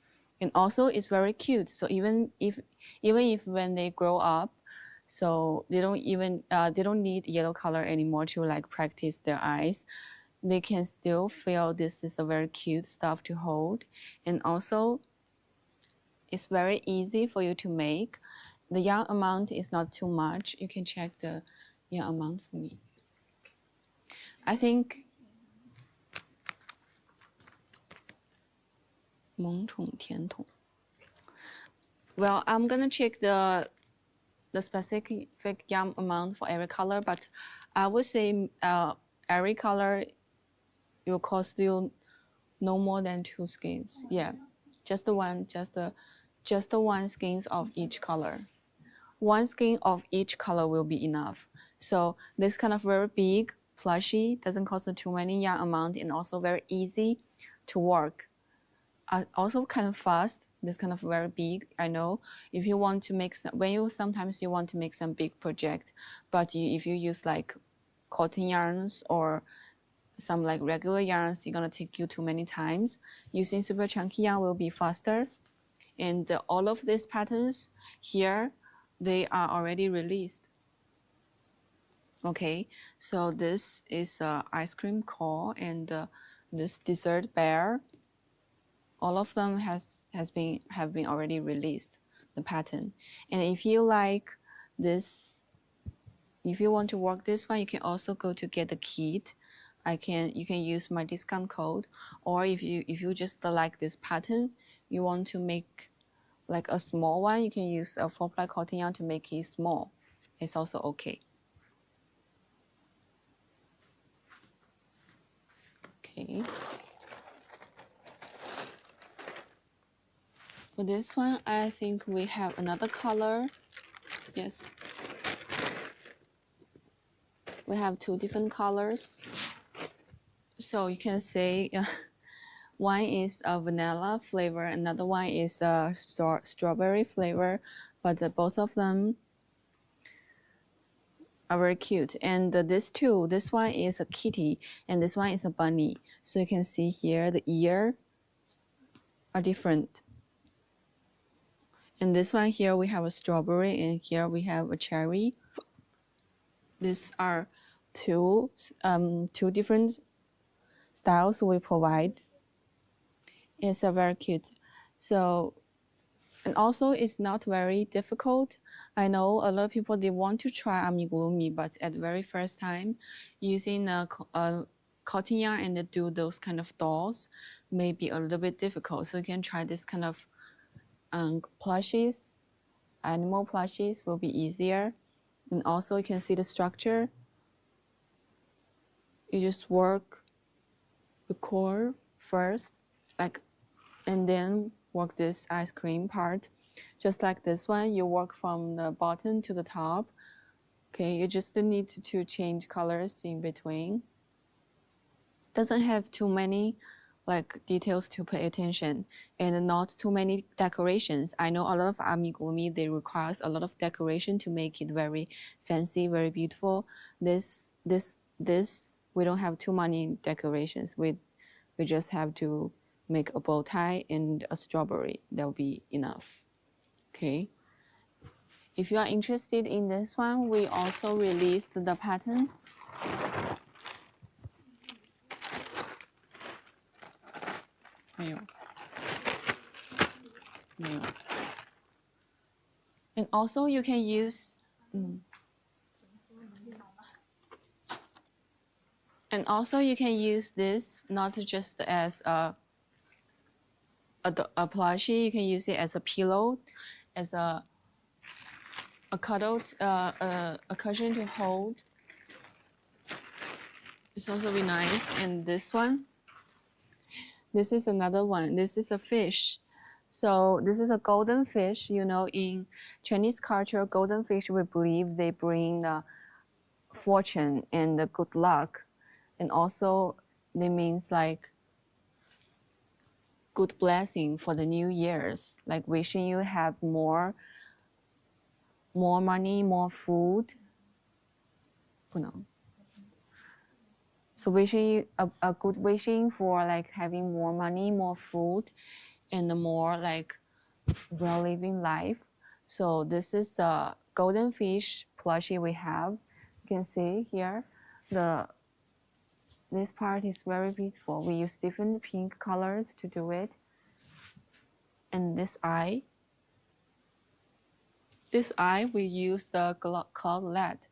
And also it's very cute, so even if when they grow up, so they don't need yellow color anymore to like practice their eyes. They can still feel this is a very cute stuff to hold. And also it's very easy for you to make. The yarn amount is not too much. You can check the yarn amount for me. I think 萌宠甜筒. Well, I'm gonna check the specific yarn amount for every color, but I would say every color will cost you no more than 2 skeins. Yeah, just the one skeins of each color. One skein of each color will be enough. So this kind of very big plushie doesn't cost too many yarn amount and also very easy to work. Also kind of fast. This kind of very big. I know if you want to make some, sometimes you want to make some big project, but if you use like cotton yarns or some like regular yarns, it's gonna take you too many times. Using super chunky yarn will be faster. And all of these patterns here, they are already released. Okay, so this is ice cream core and this dessert bear. All of them have been already released, the pattern. And if you like this, if you want to work this one, you can also go to get the kit. You can use my discount code, or if you just like this pattern, you want to make like a small one, you can use a 4-ply cotton yarn to make it small. It's also okay. Okay. For this one, I think we have another color. Yes. We have 2 different colors. So you can say one is a vanilla flavor, another one is a strawberry flavor, but both of them are very cute. And this one is a kitty and this one is a bunny. So you can see here the ear are different. And this one here we have a strawberry and here we have a cherry. These are two different styles we provide. It's very cute. So, and also it's not very difficult. I know a lot of people, they want to try amigurumi, but at the very first time, using a cotton yarn and do those kind of dolls may be a little bit difficult. So you can try this kind of plushies. Animal plushies will be easier. And also you can see the structure. You just work the core first, like, and then work this ice cream part. Just like this one, you work from the bottom to the top. Okay, you just need to change colors in between. Doesn't have too many like details to pay attention and not too many decorations. I know a lot of amigurumi, they requires a lot of decoration to make it very fancy, very beautiful. This we don't have too many decorations. We just have to make a bow tie and a strawberry. That will be enough. Okay. If you are interested in this one, we also released the pattern. 没有，没有。And also you can use, and also you can use this not just as a plushie. You can use it as a pillow, as a cuddled, a cushion to hold. It's also be nice. And this one, this is another one. This is a fish. So this is a golden fish. You know, in Chinese culture, golden fish, we believe they bring the fortune and the good luck. And also it means like good blessing for the new years, like wishing you have more money, more food. 不能. So wishing you a good wishing for like having more money, more food, and more like well living life. So this is a golden fish plushie we have. You can see here, this part is very beautiful. We use different pink colors to do it. And this eye, we use the cloud lead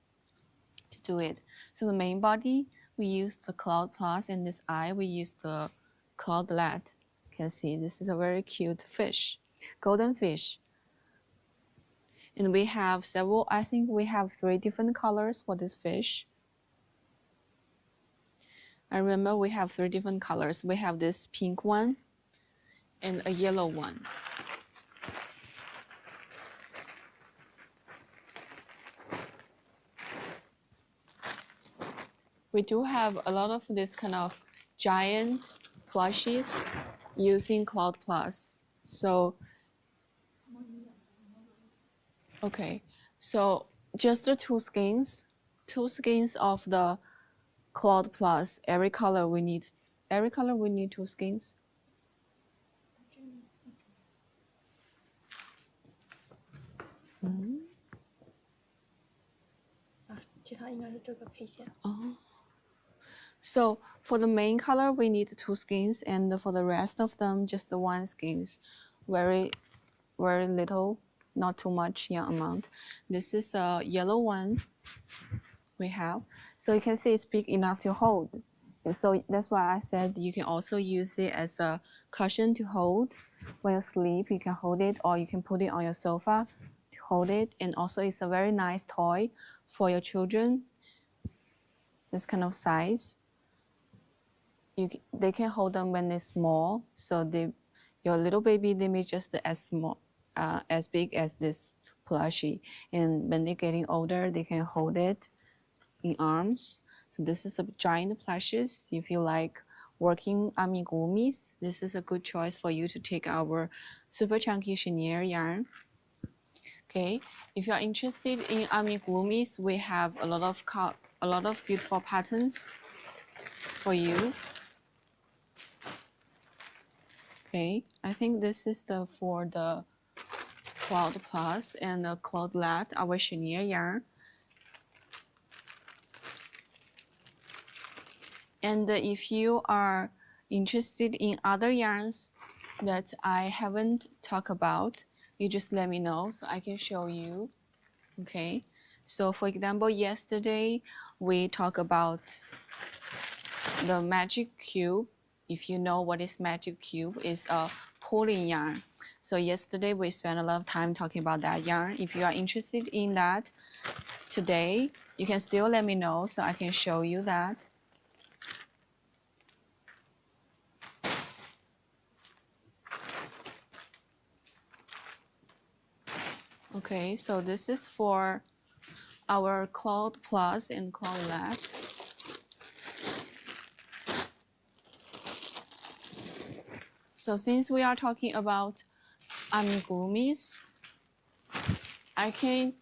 to do it. So the main body, we use the cloud plus, and this eye, we use the cloud lead. You can see this is a very cute fish, golden fish. And we have several, I think we have 3 different colors for this fish. I remember we have 3 different colors. We have this pink one and a yellow one. We do have a lot of this kind of giant plushies using Cloud Plus. So, okay, so just the 2 skins of the Cloud Plus. Every color we need 2 skins. 其他应该是这个配线。 So for the main color, we need 2 skins, and for the rest of them, just the 1 skins. Very, very little, not too much amount. This is a yellow one we have. So you can see it's big enough to hold. And so that's why I said you can also use it as a cushion to hold. When you sleep, you can hold it, or you can put it on your sofa to hold it. And also it's a very nice toy for your children. This kind of size. They can hold them when they're small. So your little baby, they may just as big as this plushie. And when they're getting older, they can hold it in arms. So this is a giant plushies. If you like working amigurumis, this is a good choice for you to take our super chunky chenier yarn. Okay, if you are interested in amigurumis, we have a lot of beautiful patterns for you. Okay, I think this is for the Cloud Plus and the Cloud Lat, our chenier yarn. And if you are interested in other yarns that I haven't talked about, you just let me know so I can show you. Okay, so for example, yesterday we talked about the magic cube. If you know what is magic cube, is a pulling yarn. So yesterday we spent a lot of time talking about that yarn. If you are interested in that today, you can still let me know so I can show you that. Okay, so this is for our Cloud Plus and Cloud Lat. So since we are talking about amigurumis, I can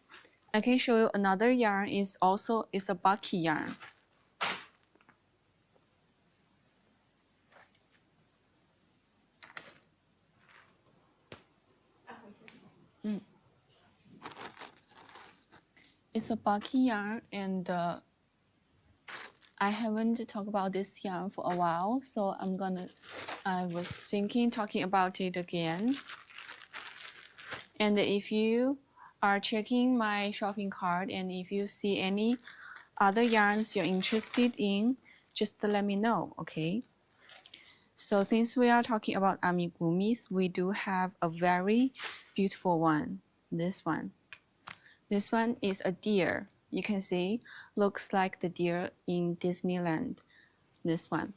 show you another yarn. Is a bucky yarn. it's a bulky yarn, and I haven't talked about this yarn for a while, so I was thinking talking about it again. And if you are checking my shopping cart and if you see any other yarns you're interested in, just let me know, okay? So since we are talking about amigurumis, we do have a very beautiful one, this one. This one is a deer. You can see, looks like the deer in Disneyland, this one.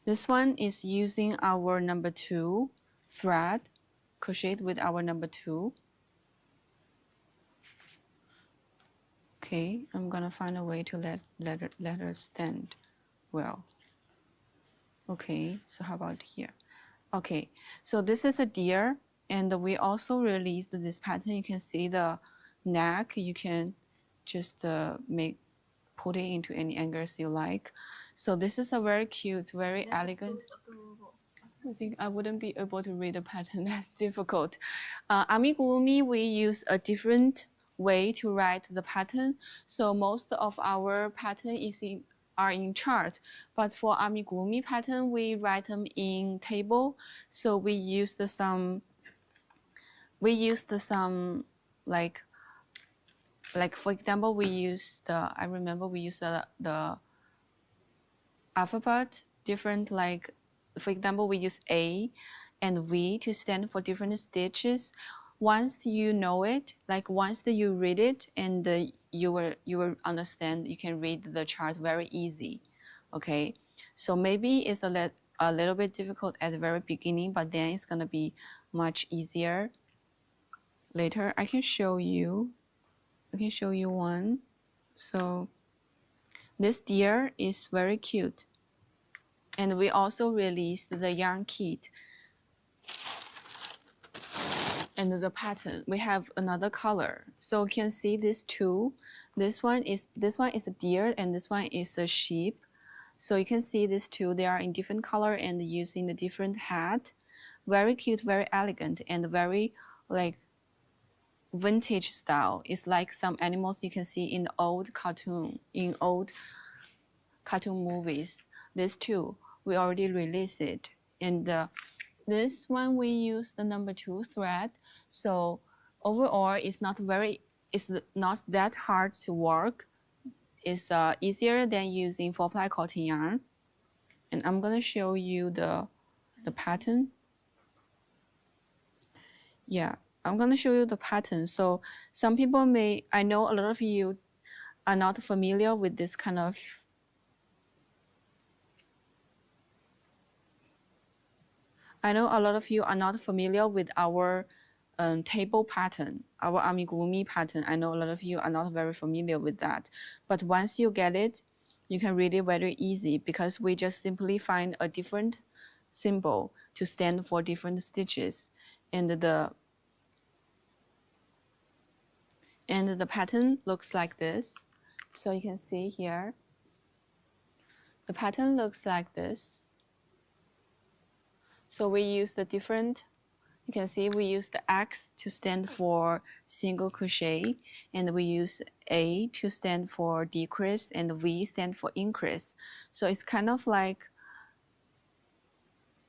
This one is using our number 2 thread, crocheted with our number 2. Okay, I'm gonna find a way to let her stand well. Okay, so how about here? Okay, so this is a deer, and we also released this pattern. You can see the neck. You can just put it into any angles you like. So this is a very cute, very elegant. I think I wouldn't be able to read the pattern. That's difficult. Amigurumi, we use a different way to write the pattern. So most of our pattern are in chart, but for amigurumi pattern, we write them in table. So we used some like for example, I remember we used the alphabet different, like for example we use A and V to stand for different stitches. Once you know it, like once that you read it, and you will understand, you can read the chart very easy. Okay, so maybe it's a little bit difficult at the very beginning, but then it's gonna be much easier later. I can show you one. So this deer is very cute. And we also released the yarn kit and the pattern. We have another color. So you can see these two. This one is a deer and this one is a sheep. So you can see these two, they are in different color and using the different hat. Very cute, very elegant, and very like vintage style. It's like some animals you can see in old cartoon movies. These two, we already released it. And this one we use the number 2 thread. So overall, it's not that hard to work. It's easier than using 4-ply cotton yarn. And I'm gonna show you the pattern. Yeah, I'm gonna show you the pattern. So some people I know a lot of you are not familiar with this kind of our table pattern, our amigurumi pattern. I know a lot of you are not very familiar with that. But once you get it, you can read it very easy because we just simply find a different symbol to stand for different stitches. And the pattern looks like this. So you can see here, the pattern looks like this. So we use the different, you can see we use the X to stand for single crochet, and we use A to stand for decrease, and V stand for increase. So it's kind of like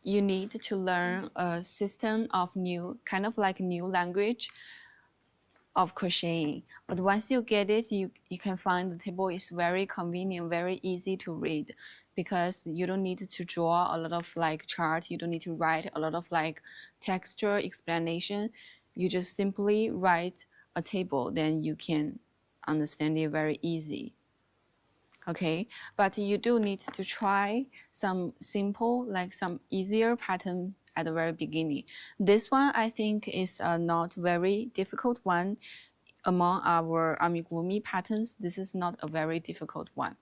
you need to learn a system of new language of crocheting. But once you get it, you can find the table is very convenient, very easy to read, because you don't need to draw a lot of like chart, you don't need to write a lot of like texture explanation. You just simply write a table, then you can understand it very easy. Okay, but you do need to try some simple, like some easier pattern at the very beginning. This one I think is not very difficult one. Among our amigurumi patterns, this is not a very difficult one.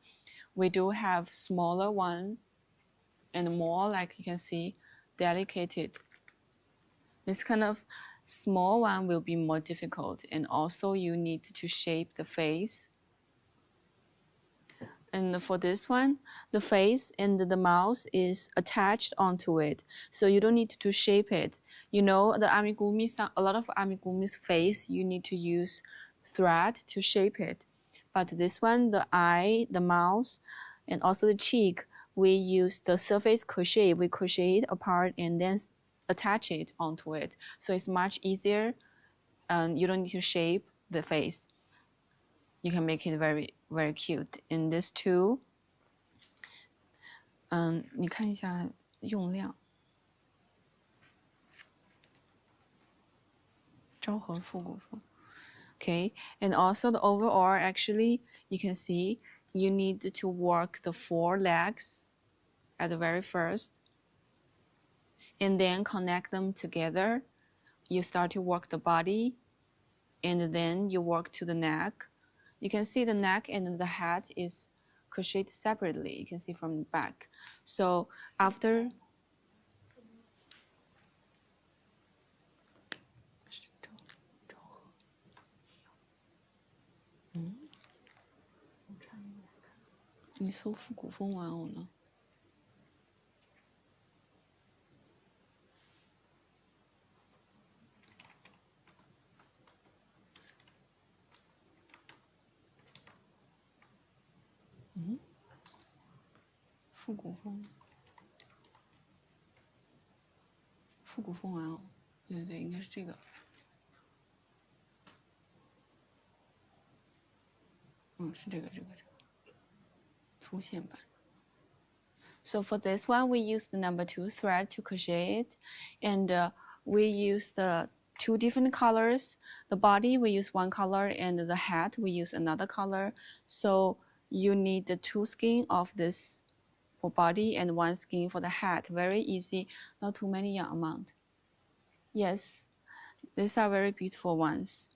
We do have smaller one and more, like you can see, delicate. This kind of small one will be more difficult, and also you need to shape the face. And for this one, the face and the mouth is attached onto it, so you don't need to shape it. You know, a lot of amigurumi's face, you need to use thread to shape it. But this one, the eye, the mouth, and also the cheek, we use the surface crochet. We crochet it apart and then attach it onto it. So it's much easier, and you don't need to shape the face. You can make it very, very cute. And this too, 你看一下用量，昭和复古风。Okay, and also the overall, actually, you can see you need to work the 4 legs at the very first, and then connect them together. You start to work the body, and then you work to the neck. You can see the neck and the head is crocheted separately. You can see from the back. So after你搜复古风玩偶呢？复古风，复古风玩偶，对对对，应该是这个。是这个粗线版。So for this one, we use the number 2 thread to crochet it, and we use the 2 different colors. The body we use 1 color, and the head we use another color. So you need the 2 skein of this for body and 1 skein for the head. Very easy, not too many yarn amount. Yes, these are very beautiful ones.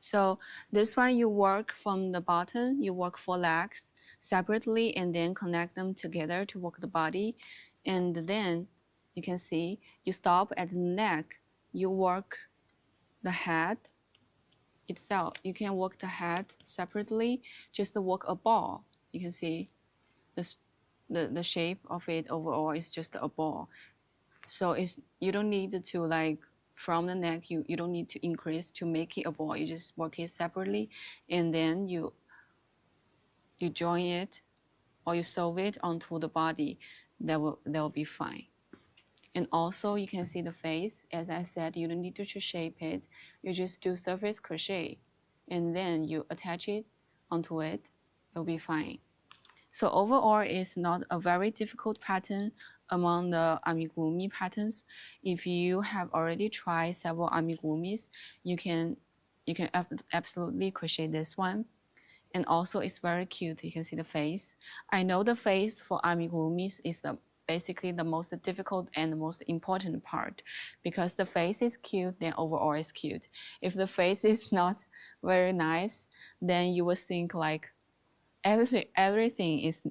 So this one you work from the bottom, you work 4 legs separately and then connect them together to work the body. And then you can see you stop at the neck, you work the head itself. You can work the head separately, just work a ball. You can see the shape of it overall is just a ball. So you don't need to like from the neck, you don't need to increase to make it a ball. You just work it separately, and then you join it or you sew it onto the body. That will be fine. And also you can see the face. As I said, you don't need to shape it. You just do surface crochet, and then you attach it onto it. It'll be fine. So overall, it's not a very difficult pattern among the amigurumi patterns. If you have already tried several amigurumis, you can absolutely crochet this one. And also it's very cute. You can see the face. I know the face for amigurumis is basically the most difficult and the most important part, because the face is cute, then overall is cute. If the face is not very nice, then you will think like everything is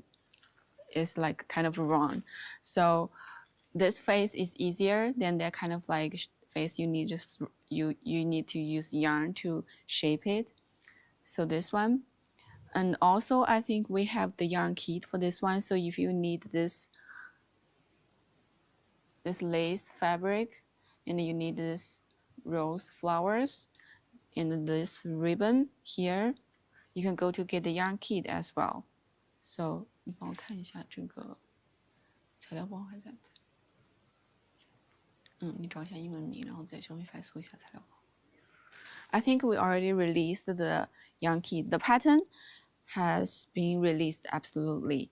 like kind of wrong. So this face is easier than that kind of like face you need you need to use yarn to shape it. So this one. And also I think we have the yarn kit for this one. So if you need this lace fabric, and you need this rose flowers and this ribbon here, you can go to get the yarn kit as well. So 你帮我看一下这个材料包还在不在？你找一下英文名，然后在小米发搜一下材料包。I think we already released the yarn kit. The pattern has been released absolutely,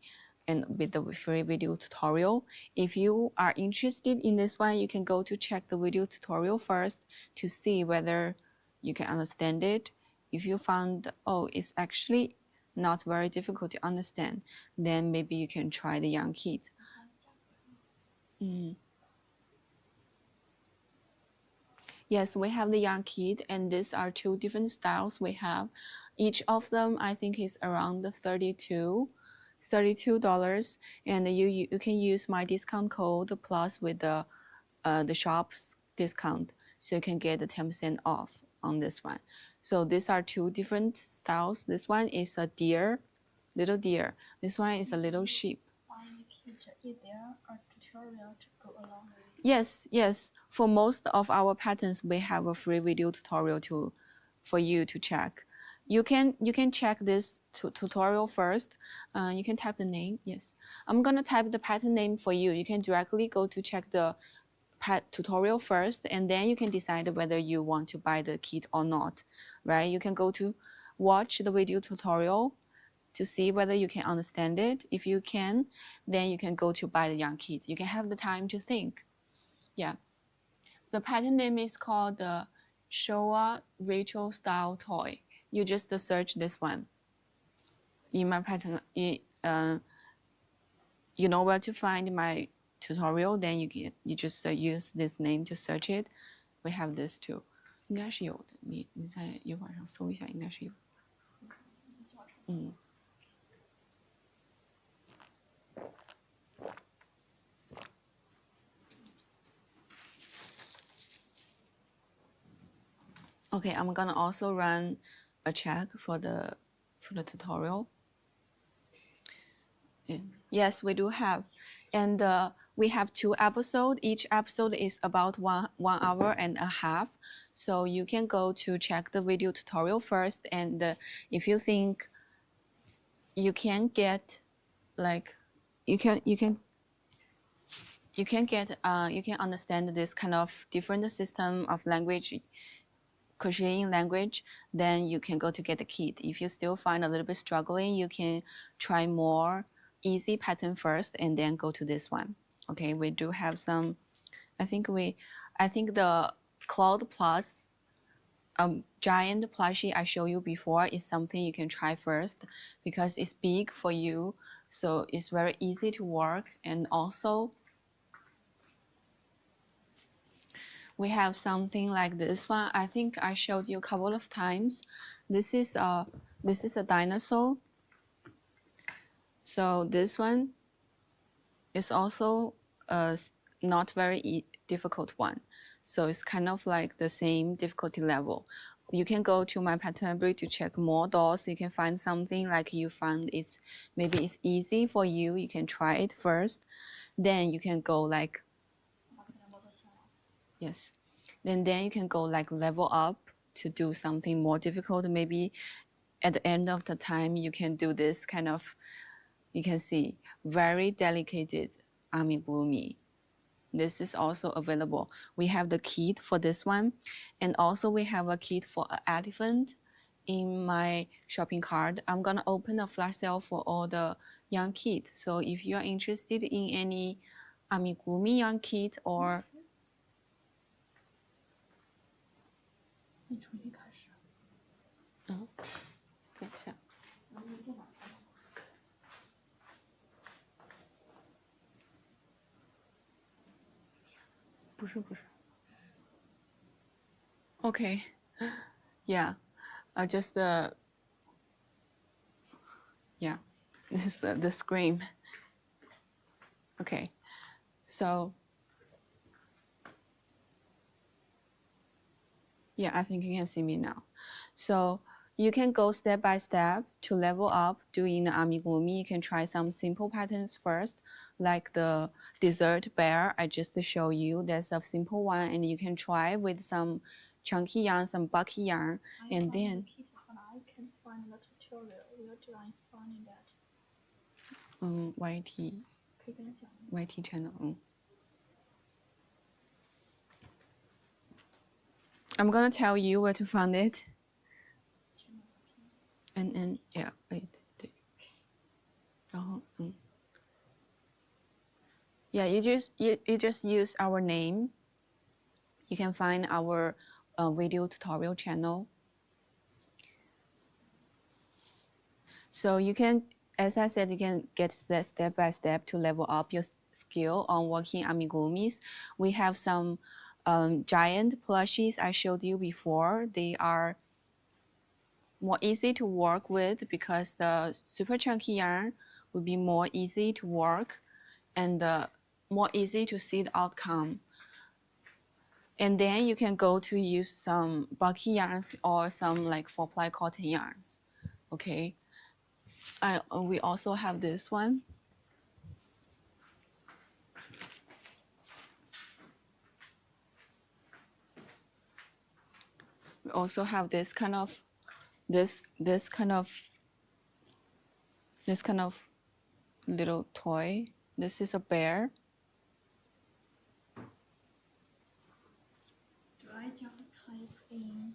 and with the free video tutorial. If you are interested in this one, you can go to check the video tutorial first to see whether you can understand it. If you found, oh, it's actually not very difficult to understand, then maybe you can try the yarn kit. Yes, we have the yarn kit, and these are 2 different styles we have. Each of them, I think, is around $32, and you can use my discount code plus with the shop's discount, so you can get the 10% off on this one. So these are 2 different styles. This one is a deer, little deer. This one is a little sheep. Is there a tutorial to go along with it? Yes. For most of our patterns, we have a free video tutorial to for you to check. You can check this tutorial first. You can type the name. Yes, I'm gonna type the pattern name for you. You can directly go to check the tutorial first, and then you can decide whether you want to buy the kit or not, right? You can go to watch the video tutorial to see whether you can understand it. If you can, then you can go to buy the yarn kit. You can have the time to think. Yeah, the pattern name is called the Showa Rachel style toy. You just search this one in my pattern. You know where to find my tutorial, then you just use this name to search it. We have this too，应该是有的。你在油管上搜一下，应该是有。Okay, I'm gonna also run a check for the tutorial. Yes, we do have, and we have 2 episodes. Each episode is about one hour and a half. So you can go to check the video tutorial first, and if you think you can get, like, you can understand this kind of different system of language, crocheting language, then you can go to get the kit. If you still find a little bit struggling, you can try more easy pattern first and then go to this one. Okay, we do have some, I think the Cloud Plus giant plushie I showed you before is something you can try first because it's big for you, so it's very easy to work. And also we have something like this one. I think I showed you a couple of times. This is a dinosaur. So this one is also a not very difficult one. So it's kind of like the same difficulty level. You can go to my pattern library to check more dolls. You can find something like you find maybe it's easy for you. You can try it first. Then you can go like, yes. Then you can go like level up to do something more difficult. Maybe at the end of the time, you can do this kind of, you can see, very delicate amigurumi. This is also available. We have the kit for this one, and also we have a kit for an elephant in my shopping cart. I'm gonna open a flash sale for all the yarn kit. So if you are interested in any amigurumi yarn kit or 你重新开始。等一下。不是。Okay, yeah, just yeah, this is the screen. Okay, so yeah, I think you can see me now. So you can go step by step to level up doing the amigurumi. You can try some simple patterns first, like the dessert bear I just showed you. That's a simple one, and you can try with some chunky yarn, some bulky yarn, and then I can find the tutorial. Where do I find that? YT 可以跟他讲吗？ YT channel. I'm gonna tell you where to find it. And yeah, 对，然后yeah, you just use our name. You can find our video tutorial channel. So you can, as I said, you can get step by step to level up your skill on working amigurumis. We have some giant plushies I showed you before. They are more easy to work with because the super chunky yarn would be more easy to work and more easy to see the outcome. And then you can go to use some bulky yarns or some like 4-ply cotton yarns. Okay. We also have this one. We also have this kind of little toy. This is a bear. Do I just type in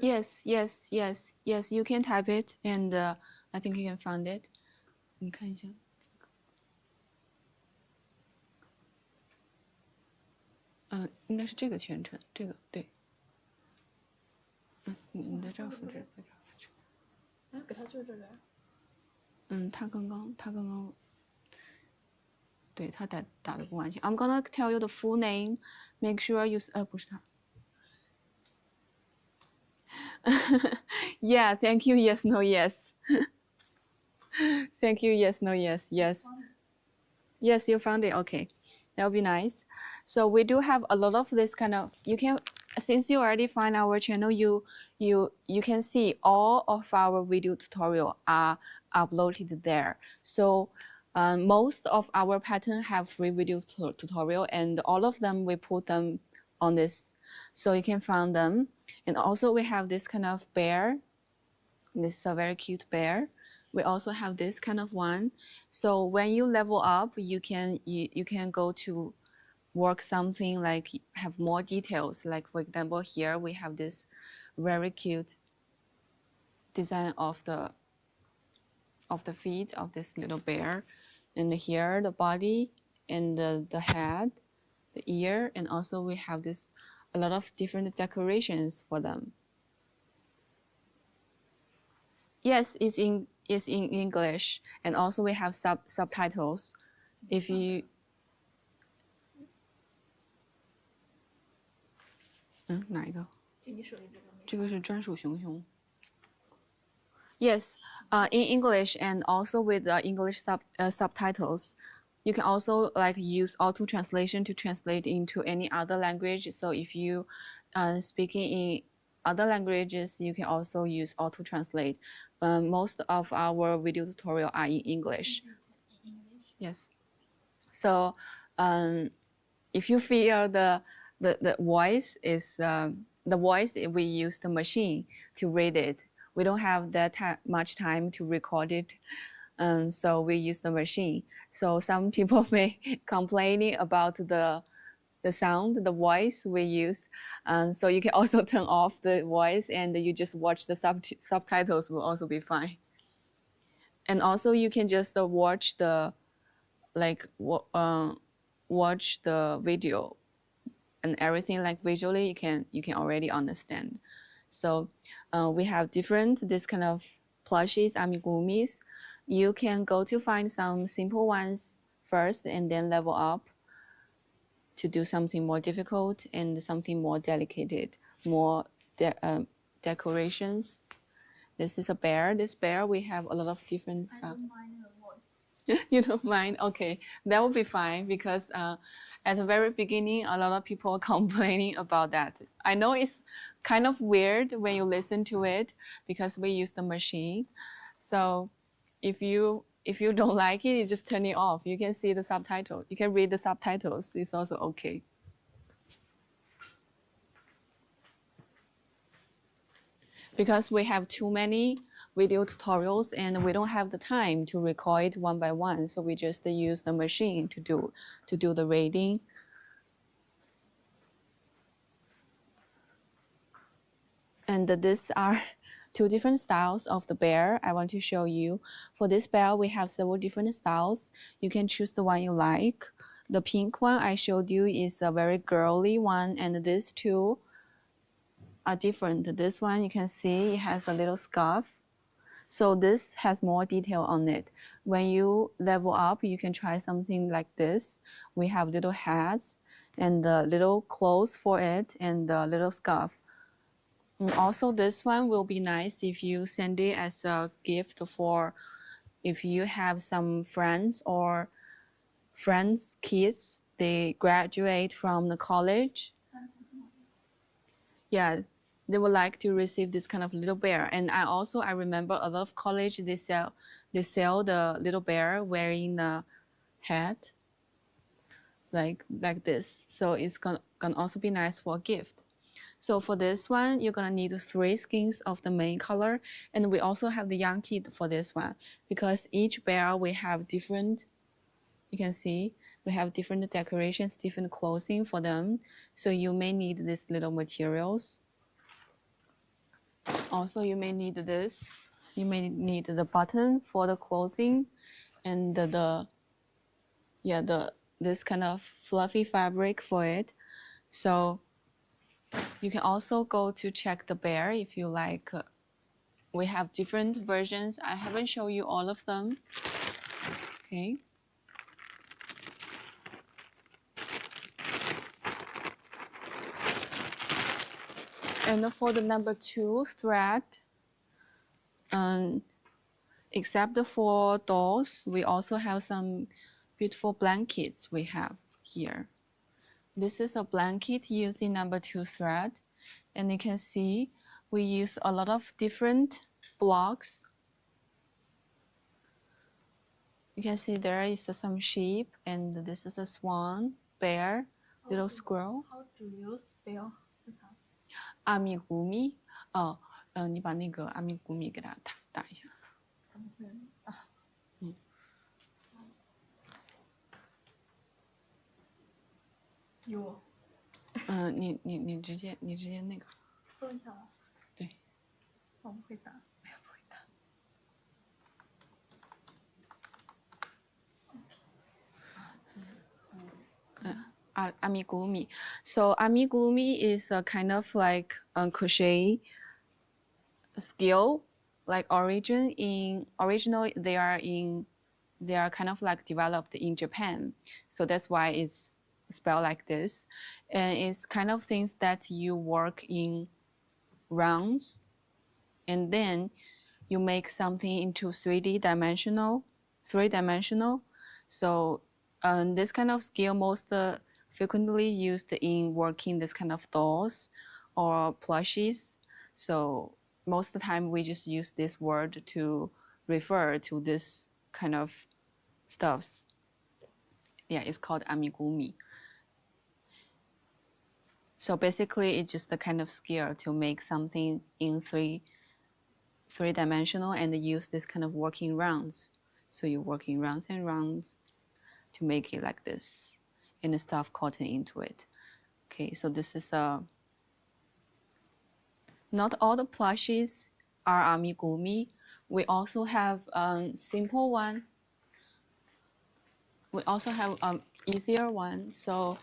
Yes, yes, yes, yes. You can type it, and I think you can find it. 你看一下。应该是这个全程，这个对。你在这儿复制，在这儿复制。哎，给他做这个。他刚刚，对他打的不完全。I'm gonna tell you the full name. Make sure you 不是他。Yeah, thank you. Yes, no, yes. Thank you. Yes, no, yes, yes. Yes, you found it. Okay, that would be nice. So we do have a lot of this kind of. You can, since you already find our channel, you can see all of our video tutorial are uploaded there. So most of our pattern have free video tutorial, and all of them we put them on this, so you can find them. And also we have this kind of bear. This is a very cute bear. We also have this kind of one. So when you level up, you can go to work something like have more details. Like for example, here we have this very cute design of the feet of this little bear, and here the body and the head, the ear, and also we have this a lot of different decorations for them. Yes, it's in English, and also we have subtitles. If you 哪一个？就你手里这个没。这个是专属熊熊。Yes, in English and also with the English subtitles. You can also like use auto translation to translate into any other language. So if you speaking in other languages, you can also use auto translate. Most of our video tutorial are in English. Yes. So if you feel the voice is the voice, we use the machine to read it. We don't have that much time to record it, so we use the machine. So some people may complaining about the sound, the voice we use. So you can also turn off the voice and you just watch the subtitles will also be fine. And also you can just watch the watch the video and everything like visually you can already understand. So we have different this kind of plushies, amigurumis. You can go to find some simple ones first and then level up to do something more difficult and something more delicate, more decorations. This is a bear. This bear we have a lot of different stuff. I don't mind her voice. You don't mind? Okay, that will be fine because at the very beginning, a lot of people are complaining about that. I know it's kind of weird when you listen to it because we use the machine. So if you don't like it, you just turn it off. You can see the subtitle. You can read the subtitles. It's also okay. Because we have too many video tutorials and we don't have the time to record one by one, so we just use the machine to do the reading. And these are two different styles of the bear I want to show you. For this bear, we have several different styles. You can choose the one you like. The pink one I showed you is a very girly one, and these two are different. This one you can see it has a little scarf. So this has more detail on it. When you level up, you can try something like this. We have little hats and the little clothes for it and the little scarf. And also this one will be nice if you send it as a gift for if you have some friends or friends' kids, they graduate from the college. Yeah, they would like to receive this kind of little bear. And I remember a lot of college they sell the little bear wearing the hat like this. So it's gonna also be nice for a gift. So for this one, you're gonna need 3 skeins of the main color, and we also have the yarn kit for this one because each bear we have different. You can see we have different decorations, different clothing for them. So you may need these little materials. Also, you may need this. You may need the button for the clothing, and this kind of fluffy fabric for it. So you can also go to check the bear if you like. We have different versions. I haven't shown you all of them. Okay. And for the number 2 thread, except for dolls, we also have some beautiful blankets we have here. This is a blanket using number 2 thread, and you can see we use a lot of different blocks. You can see there is some sheep, and this is a swan, bear, little squirrel. How do you spell? 阿米古米，你把那个阿米古米给它打一下。有。你直接那个。搜一下吗？对。我不会打，我也不会打。Amigurumi. So amigurumi is a kind of like crochet skill, like original they are kind of like developed in Japan. So that's why it's spelled like this. And it's kind of things that you work in rounds, and then you make something into 3D dimensional. So this kind of skill most frequently used in working this kind of dolls or plushies. So most of the time we just use this word to refer to this kind of stuffs. Yeah, it's called amigurumi. So basically it's just the kind of skill to make something in three-dimensional and use this kind of working rounds. So you're working rounds and rounds to make it like this and stuff cotton into it. Okay, so this is not all the plushies are amigurumi. We also have a simple one. We also have easier one. So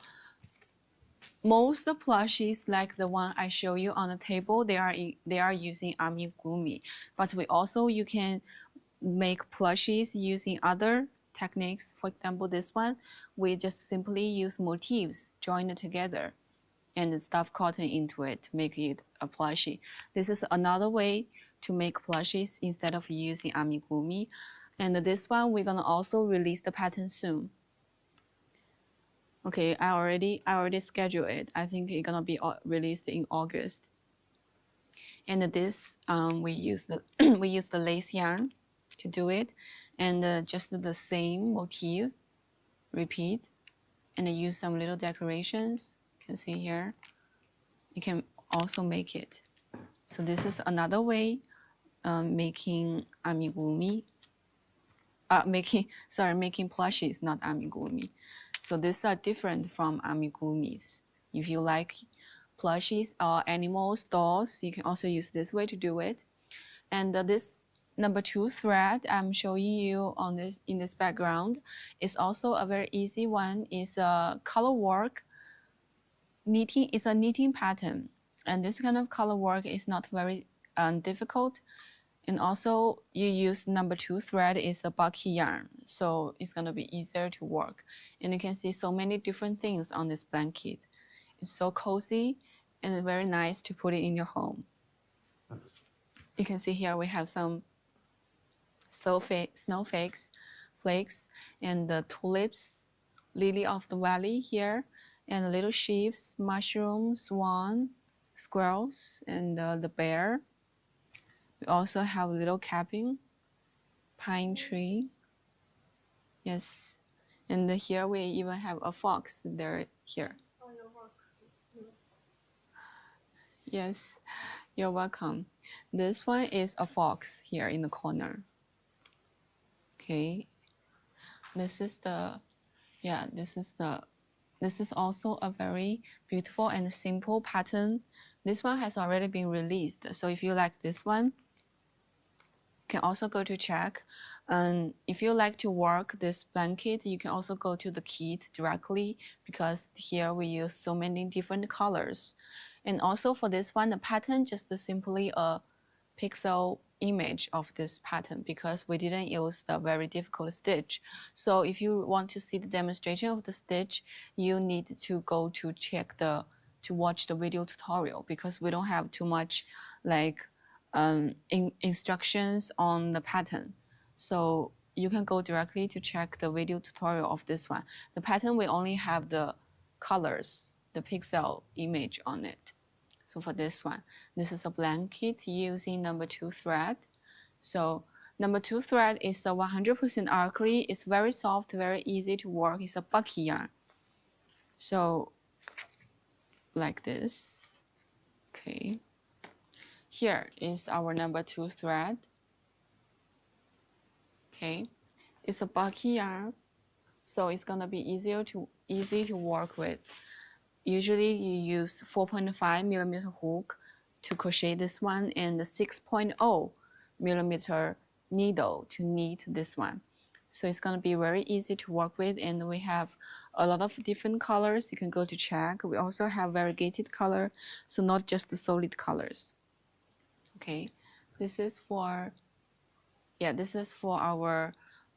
most plushies, like the one I show you on the table, they are using amigurumi. But you can make plushies using other techniques. For example, this one, we just simply use motifs joined together and stuff cotton into it to make it a plushie. This is another way to make plushies instead of using amigurumi. And this one, we're gonna also release the pattern soon. Okay, I already scheduled it. I think it's gonna be released in August. And this, we use the lace yarn to do it, and just the same motif, repeat, and use some little decorations. You can see here. You can also make it. So this is another way making amigurumi. Making plushies, not amigurumi. So these are different from amigurumis. If you like plushies or animals, dolls, you can also use this way to do it. And this number 2 thread I'm showing you in this background is also a very easy one. It's a color work knitting. It's a knitting pattern, and this kind of color work is not very difficult. And also you use number 2 thread is a bulky yarn, so it's gonna be easier to work. And you can see so many different things on this blanket. It's so cozy and very nice to put it in your home. You can see here we have some snowflakes, and the tulips, lily of the valley here, and little sheep, mushrooms, swan, squirrels, and the bear. We also have a little cabin, pine tree. Yes, and here we even have a fox there here. Yes, you're welcome. This one is a fox here in the corner. Okay, this is the, yeah, this is also a very beautiful and simple pattern. This one has already been released. So if you like this one, you can also go to check. And if you like to work this blanket, you can also go to the kit directly because here we use so many different colors. And also for this one, the pattern just simply a pixel image of this pattern because we didn't use the very difficult stitch. So if you want to see the demonstration of the stitch, you need to go to to watch the video tutorial because we don't have too much like instructions on the pattern. So you can go directly to check the video tutorial of this one. The pattern will only have the colors, the pixel image on it. So for this one, this is a blanket using number 2 thread. So number 2 thread is a 100% acrylic. It's very soft, very easy to work. It's a bucky yarn. So like this. Okay. Here is our number 2 thread. Okay. It's a bucky yarn, so it's gonna be easy to work with. Usually you use 4.5 millimeter hook to crochet this one and the 6.0 millimeter needle to knit this one. So it's gonna be very easy to work with, and we have a lot of different colors. You can go to check. We also have variegated color, so not just the solid colors. Okay, this is for our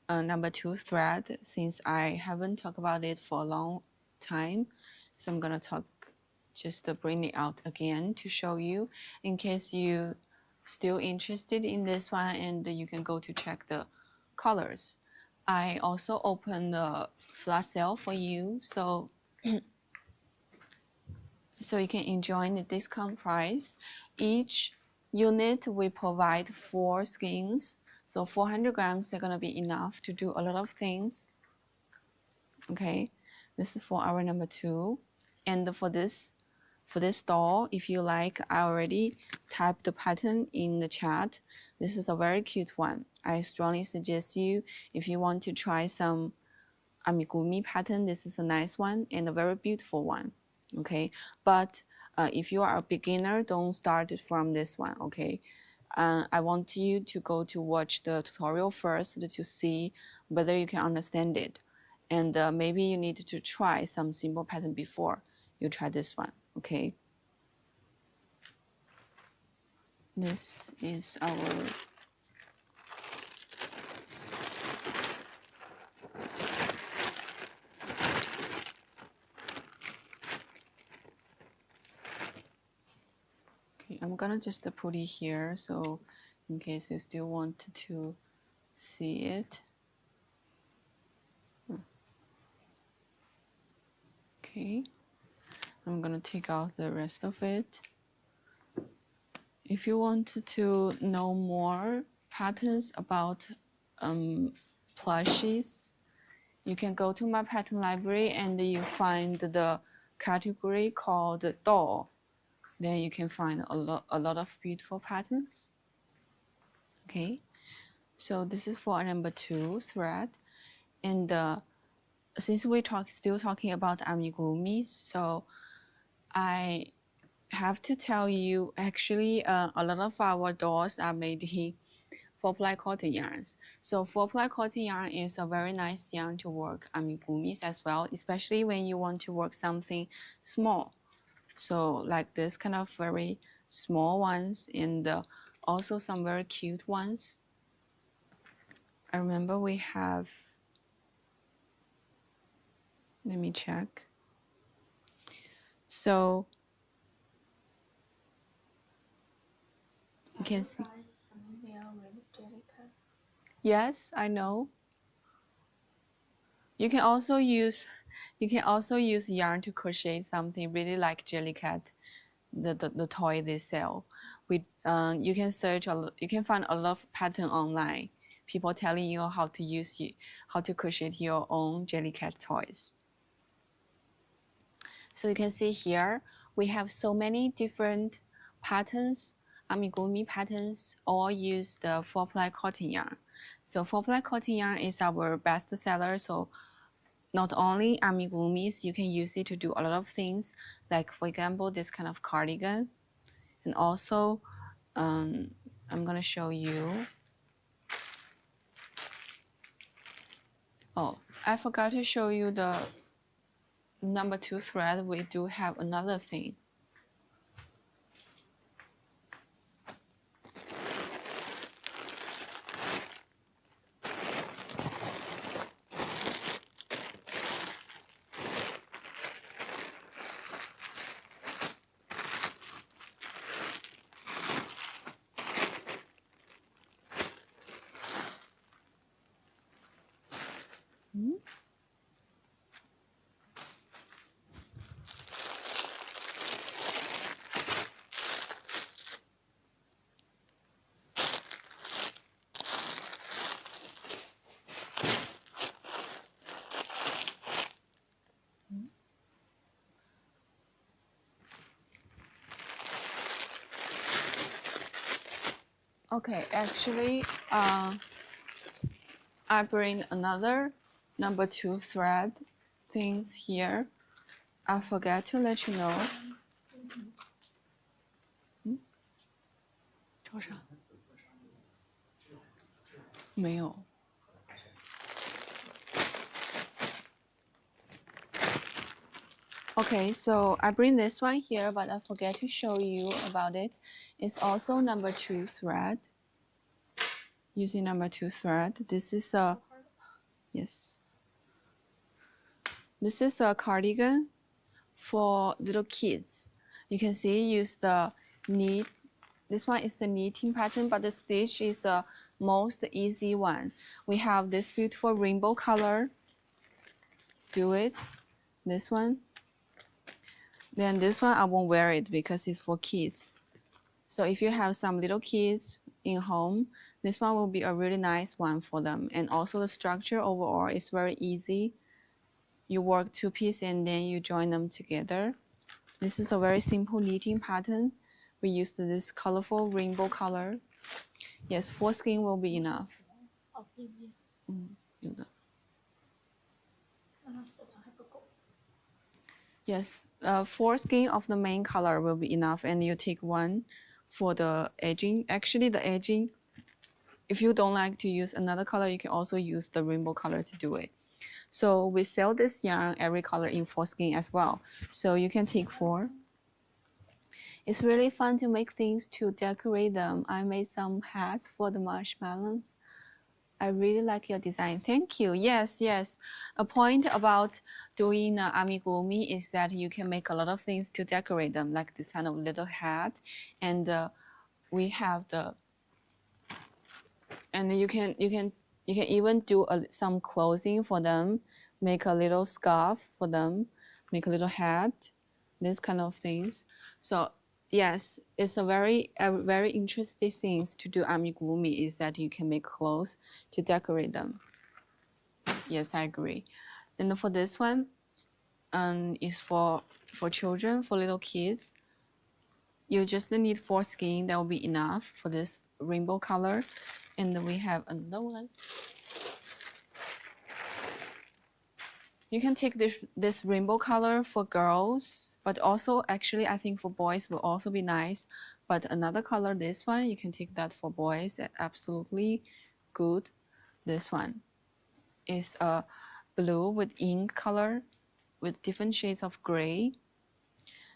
number 2 thread. Since I haven't talked about it for a long time, so I'm gonna just bring it out again to show you in case you still interested in this one, and you can go to check the colors. I also opened the flash sale for you, so you can enjoy the discount price. Each unit we provide 4 skeins, so 400 grams are gonna be enough to do a lot of things. Okay, this is for our number 2, and for this doll, if you like, I already typed the pattern in the chat. This is a very cute one. I strongly suggest you, if you want to try some amigurumi pattern, this is a nice one and a very beautiful one. Okay, but if you are a beginner, don't start it from this one. Okay, I want you to go to watch the tutorial first to see whether you can understand it, and maybe you need to try some simple pattern before you try this one. Okay, this is our okay. I'm gonna just put it here, so in case you still want to see it. Okay, I'm gonna take out the rest of it. If you want to know more patterns about plushies, you can go to my pattern library and you find the category called doll. Then you can find a lot of beautiful patterns. Okay, so this is for number 2 thread, and since we still talking about amigurumi, so I have to tell you, actually, a lot of our dolls are made in 4-ply cotton yarns. So 4-ply cotton yarn is a very nice yarn to work amigurumis as well, especially when you want to work something small. So like this kind of very small ones, and also some very cute ones. I remember we have, let me check. So you can see. Yes, I know. You can also use yarn to crochet something really like Jellycat, the toy they sell. You can you can find a lot of pattern online. People telling you how to crochet your own Jellycat toys. So you can see here we have so many different patterns, amigurumi patterns, all use the 4-ply cotton yarn. So 4-ply cotton yarn is our best seller. So not only amigurumis, you can use it to do a lot of things, like for example, this kind of cardigan. And also, I'm gonna show you. Oh, I forgot to show you the number 2 thread. We do have another thing. Okay, actually, I bring another number 2 thread things here. I forgot to let you know. 找啥？没有。Okay, so I bring this one here, but I forget to show you about it. It's also number 2 thread. Using number 2 thread. This is a, yes. This is a cardigan for little kids. You can see use the knit. This one is the knitting pattern, but the stitch is the most easy one. We have this beautiful rainbow color. Do it. This one. Then this one I won't wear it because it's for kids. So if you have some little kids in home, this one will be a really nice one for them. And also the structure overall is very easy. You work 2 pieces and then you join them together. This is a very simple knitting pattern. We used this colorful rainbow color. Yes, 4 skein will be enough. 有的。Yes, 4 skein of the main color will be enough, and you take 1 for the edging. Actually, the edging, if you don't like to use another color, you can also use the rainbow color to do it. So we sell this yarn every color in 4 skein as well. So you can take 4. It's really fun to make things to decorate them. I made some hats for the marshmallows. I really like your design. Thank you. Yes, yes. A point about doing amigurumi is that you can make a lot of things to decorate them, like this kind of little hat. And we have the, and you can even do some clothing for them, make a little scarf for them, make a little hat, this kind of things. So yes, it's a very interesting thing to do amigurumi is that you can make clothes to decorate them. Yes, I agree. And for this one, is for children, for little kids. You just need 4 skein, that will be enough for this rainbow color. And we have another one. You can take this rainbow color for girls, but also actually I think for boys will also be nice. But another color, this one, you can take that for boys, absolutely good. This one is a blue with ink color with different shades of gray.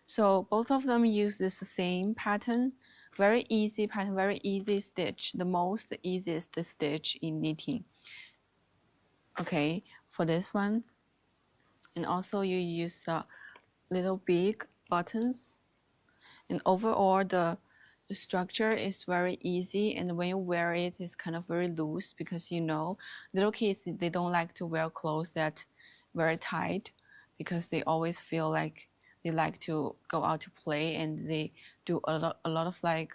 So both of them use this same pattern. Very easy pattern, very easy stitch, the most easiest stitch in knitting. Okay, for this one. And also you use little big buttons. And overall the structure is very easy, and when you wear it, it's kind of very loose because you know little kids, they don't like to wear clothes that very tight because they always feel like they like to go out to play and they do a lot of like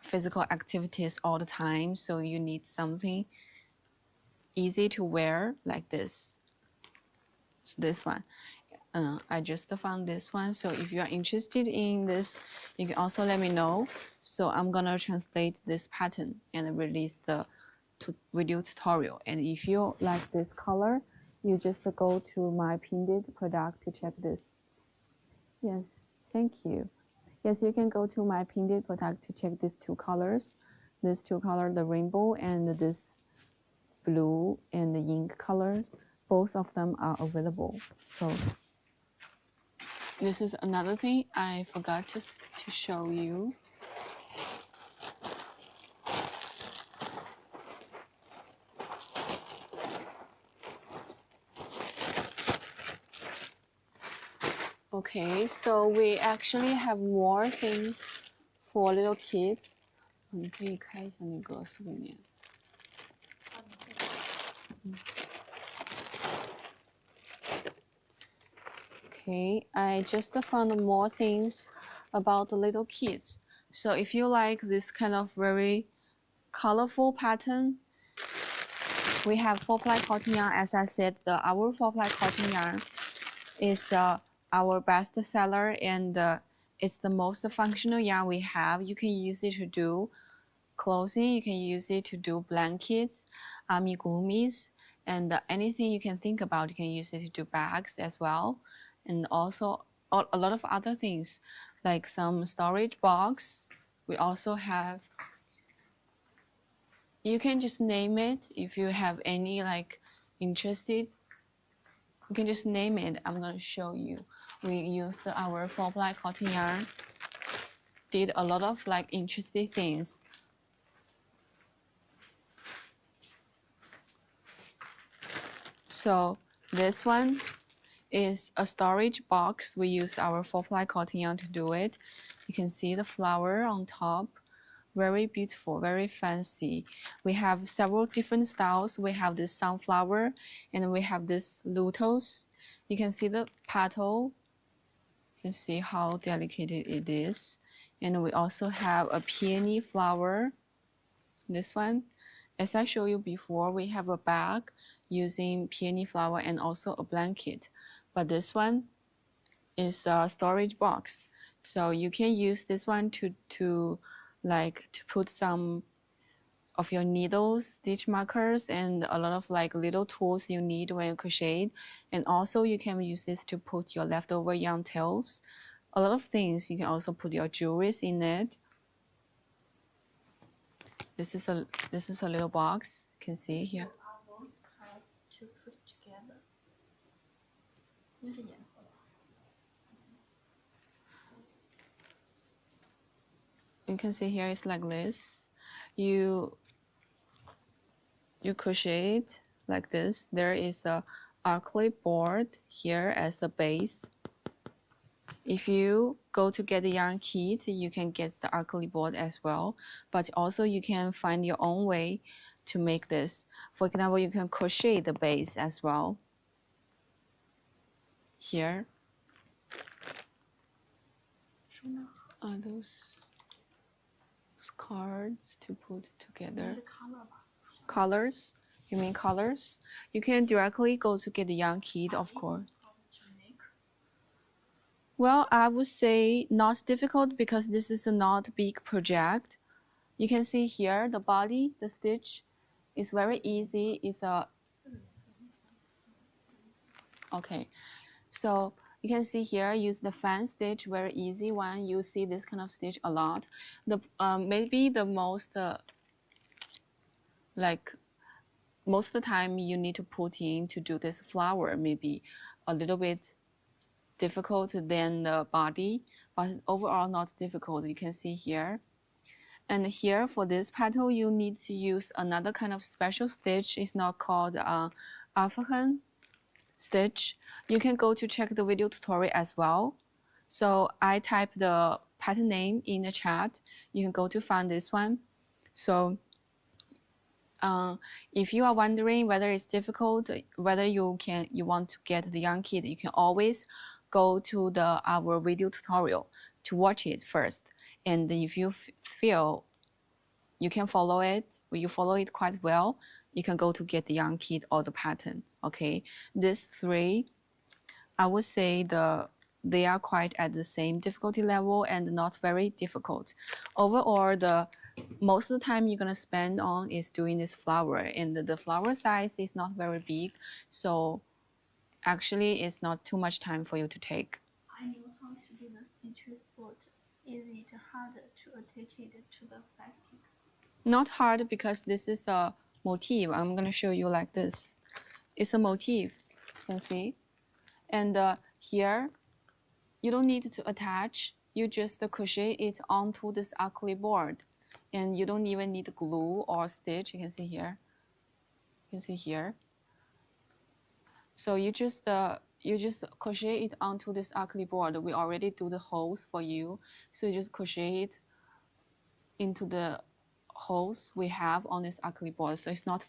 physical activities all the time. So you need something easy to wear like this. So this one. I just found this one. So if you are interested in this, you can also let me know. So I'm gonna translate this pattern and release the video tutorial. And if you like this color, you just go to my pinned product to check this. Yes, thank you. Yes, you can go to my pinned product to check these two colors. These two colors, the rainbow and this blue and the ink color. Both of them are available. So this is another thing I forgot to show you. Okay, so we actually have more things for little kids. 你可以开一下那个素面。Okay, I just found more things about the little kids. So if you like this kind of very colorful pattern, we have 4-ply cotton yarn. As I said, our 4-ply cotton yarn is our best seller, and it's the most functional yarn we have. You can use it to do clothing, you can use it to do blankets, amigurumis, and anything you can think about. You can use it to do bags as well, and also a lot of other things like some storage box. We also have, you can just name it if you have any like interested. You can just name it. I'm gonna show you. We used our 4-ply cotton yarn, did a lot of like interesting things. So this one is a storage box. We use our 4-ply cotton yarn to do it. You can see the flower on top. Very beautiful, very fancy. We have several different styles. We have this sunflower and we have this lotus. You can see the petal. You can see how delicate it is. And we also have a peony flower. This one, as I showed you before, we have a bag using peony flower and also a blanket. But this one is a storage box. So you can use this one to put some of your needles, stitch markers, and a lot of like little tools you need when you crochet. And also you can use this to put your leftover yarn tails. A lot of things. You can also put your jewelries in it. This is a little box. You can see here. To put together. You can see here it's like this. You crochet it like this. There is a acrylic board here as a base. If you go to get the yarn kit, you can get the acrylic board as well. But also you can find your own way to make this. For example, you can crochet the base as well. Here. Are those cards to put together? Colors? You mean colors? You can directly go to get the yarn kit, of course. Well, I would say not difficult because this is a not big project. You can see here the body, the stitch is very easy. It's a okay. So you can see here, use the fan stitch, very easy one. You see this kind of stitch a lot. The maybe the most most of the time you need to put in to do this flower, maybe a little bit difficult than the body, but overall not difficult. You can see here. And here for this petal, you need to use another kind of special stitch. It's not called African stitch. You can go to check the video tutorial as well. So I type the pattern name in the chat. You can go to find this one. So if you are wondering whether it's difficult, whether you want to get the yarn kit, you can always go to our video tutorial to watch it first. And if you feel you can follow it, you follow it quite well, you can go to get the yarn kit or the pattern. Okay, these three I would say they are quite at the same difficulty level and not very difficult. Overall, most of the time you're gonna spend on is doing this flower, and the flower size is not very big, so actually it's not too much time for you to take. I know how to do the stitches, but is it harder to attach it to the plastic? Not hard because this is a motif. I'm gonna show you like this. It's a motif, you can see. And here, you don't need to attach. You just crochet it onto this acrylic board. And you don't even need glue or stitch. You can see here. You can see here. So you just crochet it onto this acrylic board. We already do the holes for you. So you just crochet it into the holes we have on this acrylic board. So it's not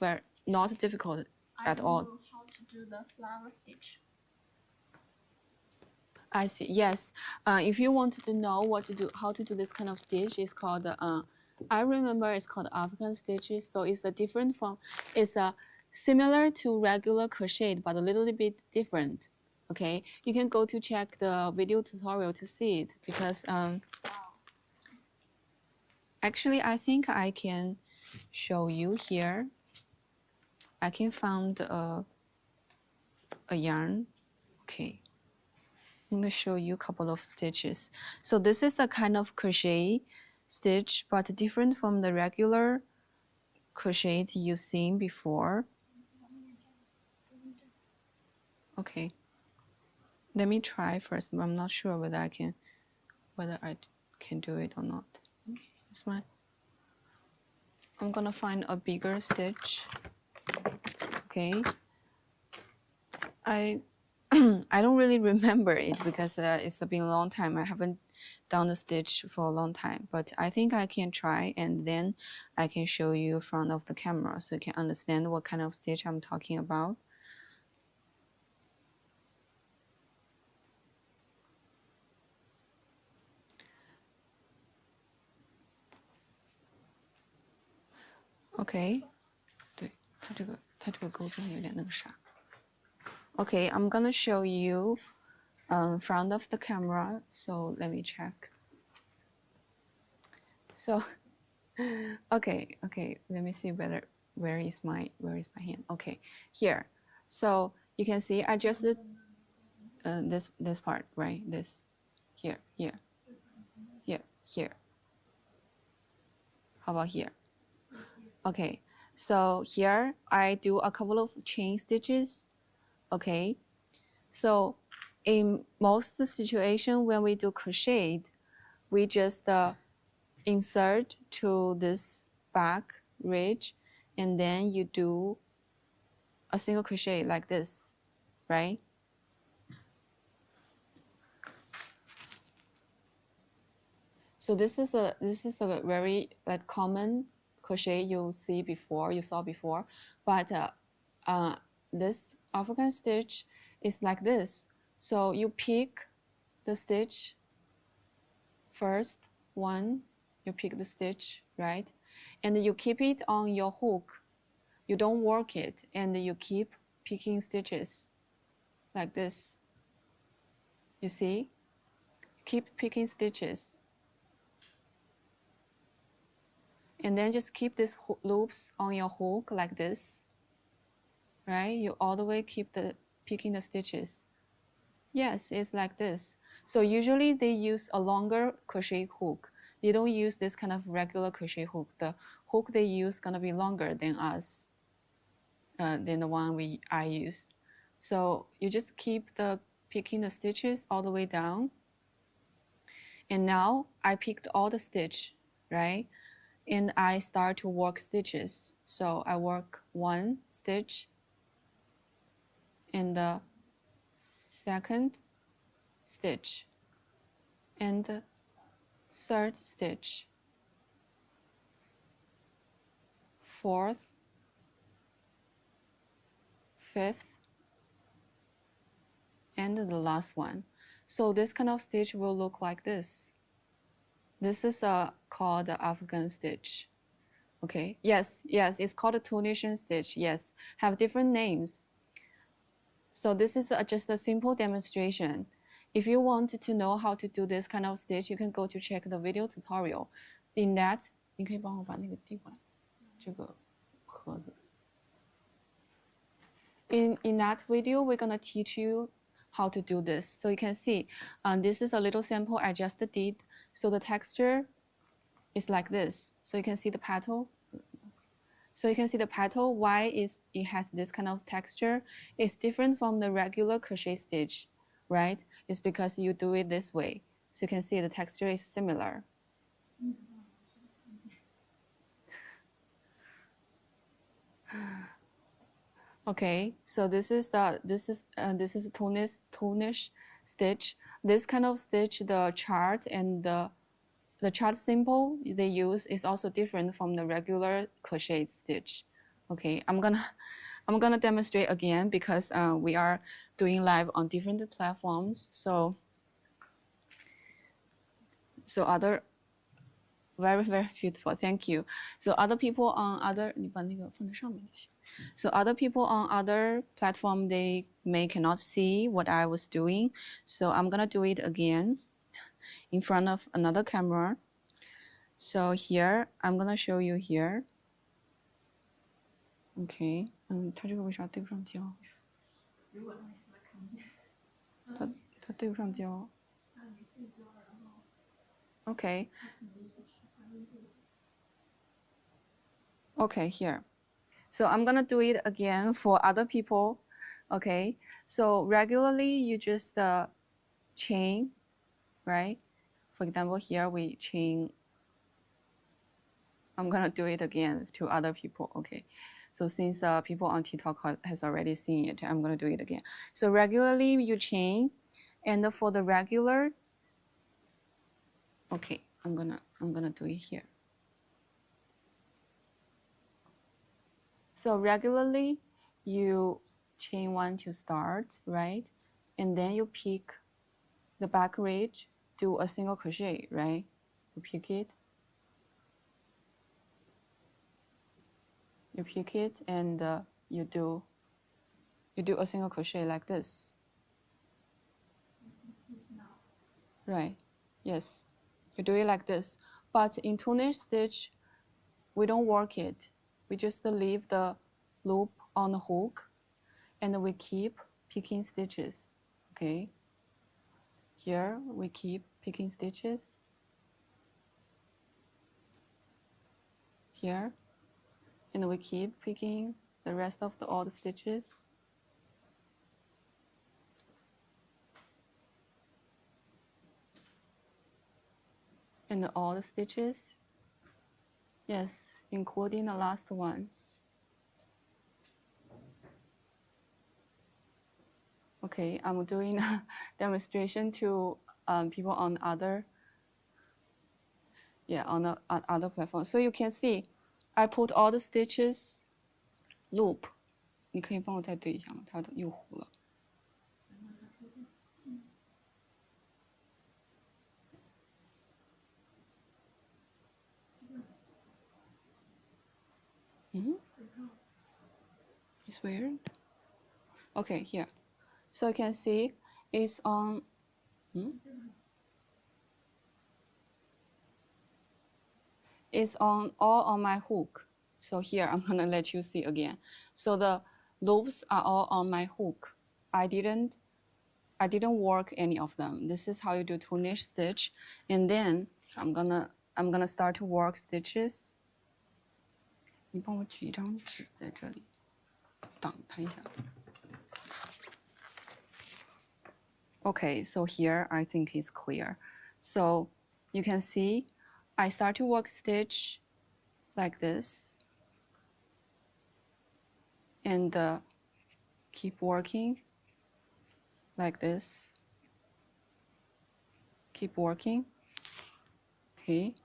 difficult at all. I don't know how to do the flower stitch. I see. Yes. If you wanted to know how to do this kind of stitch, it's called. I remember it's called African stitches. So it's similar to regular crochet, but a little bit different. Okay. You can go to check the video tutorial to see it because actually I think I can show you here. I can find a yarn. Okay. I'm going to show you a couple of stitches. So this is a kind of crochet stitch, but different from the regular crochet you've seen before. Okay. Let me try first. I'm not sure whether I can do it or not. I'm gonna find a bigger stitch. Okay. I don't really remember it because it's been a long time. I haven't done the stitch for a long time, but I think I can try and then I can show you in front of the camera so you can understand what kind of stitch I'm talking about. Okay. 对，它这个钩针有点那个啥。Okay, I'm gonna show you in front of the camera. So let me check. So, okay, let me see where is my hand? Okay, here. So you can see I just did this part, right? This here. How about here? Okay, so here I do a couple of chain stitches. Okay, so in most situation when we do crochet, we just insert to this back ridge, and then you do a single crochet like this, right? So this is a very like common crochet you saw before, but this African stitch is like this. So you pick the stitch first, you pick the stitch, right? And you keep it on your hook. You don't work it, and you keep picking stitches like this. You see? Keep picking stitches. And then just keep these loops on your hook like this, right? You all the way keep picking the stitches. Yes, it's like this. So usually they use a longer crochet hook. They don't use this kind of regular crochet hook. The hook they use gonna be longer than us, than the one I used. So you just keep picking the stitches all the way down. And now I picked all the stitch, right? And I start to work stitches. So I work one stitch and the second stitch and the third stitch, fourth, fifth, and the last one. So this kind of stitch will look like this. This is called the African stitch. Okay, yes, it's called a Tunisian stitch. Yes, have different names. So this is just a simple demonstration. If you want to know how to do this kind of stitch, you can go to check the video tutorial. In that, 你可以帮我把那个递过来，这个盒子。In that video, we're gonna teach you how to do this. So you can see, this is a little sample I just did. So the texture is like this. So you can see the petal. So you can see the petal, why it has this kind of texture. It's different from the regular crochet stitch, right? It's because you do it this way. So you can see the texture is similar. Okay, so this is tunish stitch. This kind of stitch, the chart and the chart symbol they use is also different from the regular crochet stitch. Okay, I'm gonna demonstrate again because we are doing live on different platforms. So other very beautiful, thank you. So other people on other 你把那个放在上面就行。So other people on other platform they cannot see what I was doing. So I'm gonna do it again in front of another camera. So here I'm gonna show you here. Okay, 它这个为啥对不上焦？如果让你说看不见，它对不上焦。那你对焦，然后 Okay. Okay, here. So I'm gonna do it again for other people. Okay. So regularly you just chain, right? For example, here we chain. I'm gonna do it again to other people. Okay. So since people on TikTok has already seen it, I'm gonna do it again. So regularly you chain, and for the regular, okay, I'm gonna do it here. So regularly you chain one to start, right? And then you pick the back ridge, do a single crochet, right? You pick it. You pick it and you do a single crochet like this. Right, yes. You do it like this. But in tunish stitch, we don't work it. We just leave the loop on the hook and we keep picking stitches, okay? Here we keep picking stitches. Here, and we keep picking the rest of all the stitches. And all the stitches. Yes, including the last one. Okay, I'm doing a demonstration to people on other, on other platform. So you can see, I put all the stitches loop. 你可以帮我再对一下吗？它又糊了。It's weird. Okay, here. So you can see it's on. It's all on my hook. So here I'm gonna let you see again. So the loops are all on my hook. I didn't work any of them. This is how you do tunish stitch. And then I'm gonna start to work stitches. 你帮我举一张纸在这里，挡它一下。Okay, so here I think it's clear. So you can see I start to work stitch like this and keep working like this. Keep working, okay,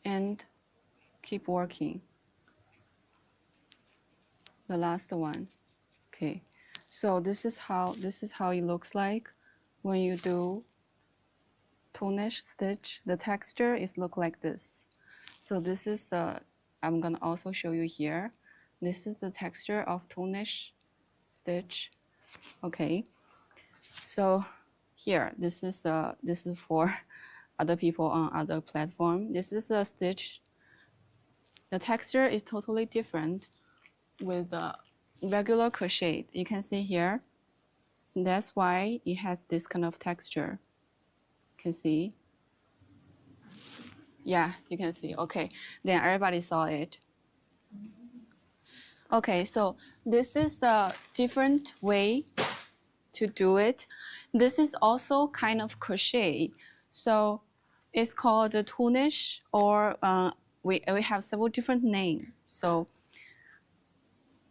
and keep working. The last one, okay. So this is how it looks like when you do tunish stitch. The texture is look like this. So this is the, I'm gonna also show you here. This is the texture of tunish stitch. Okay, so here, this is for other people on other platform. This is the stitch. The texture is totally different with the regular crochet. You can see here. That's why it has this kind of texture. You can see. Yeah, you can see. Okay, then everybody saw it. Okay, so this is the different way to do it. This is also kind of crochet. So it's called the tunish, or we have several different names. So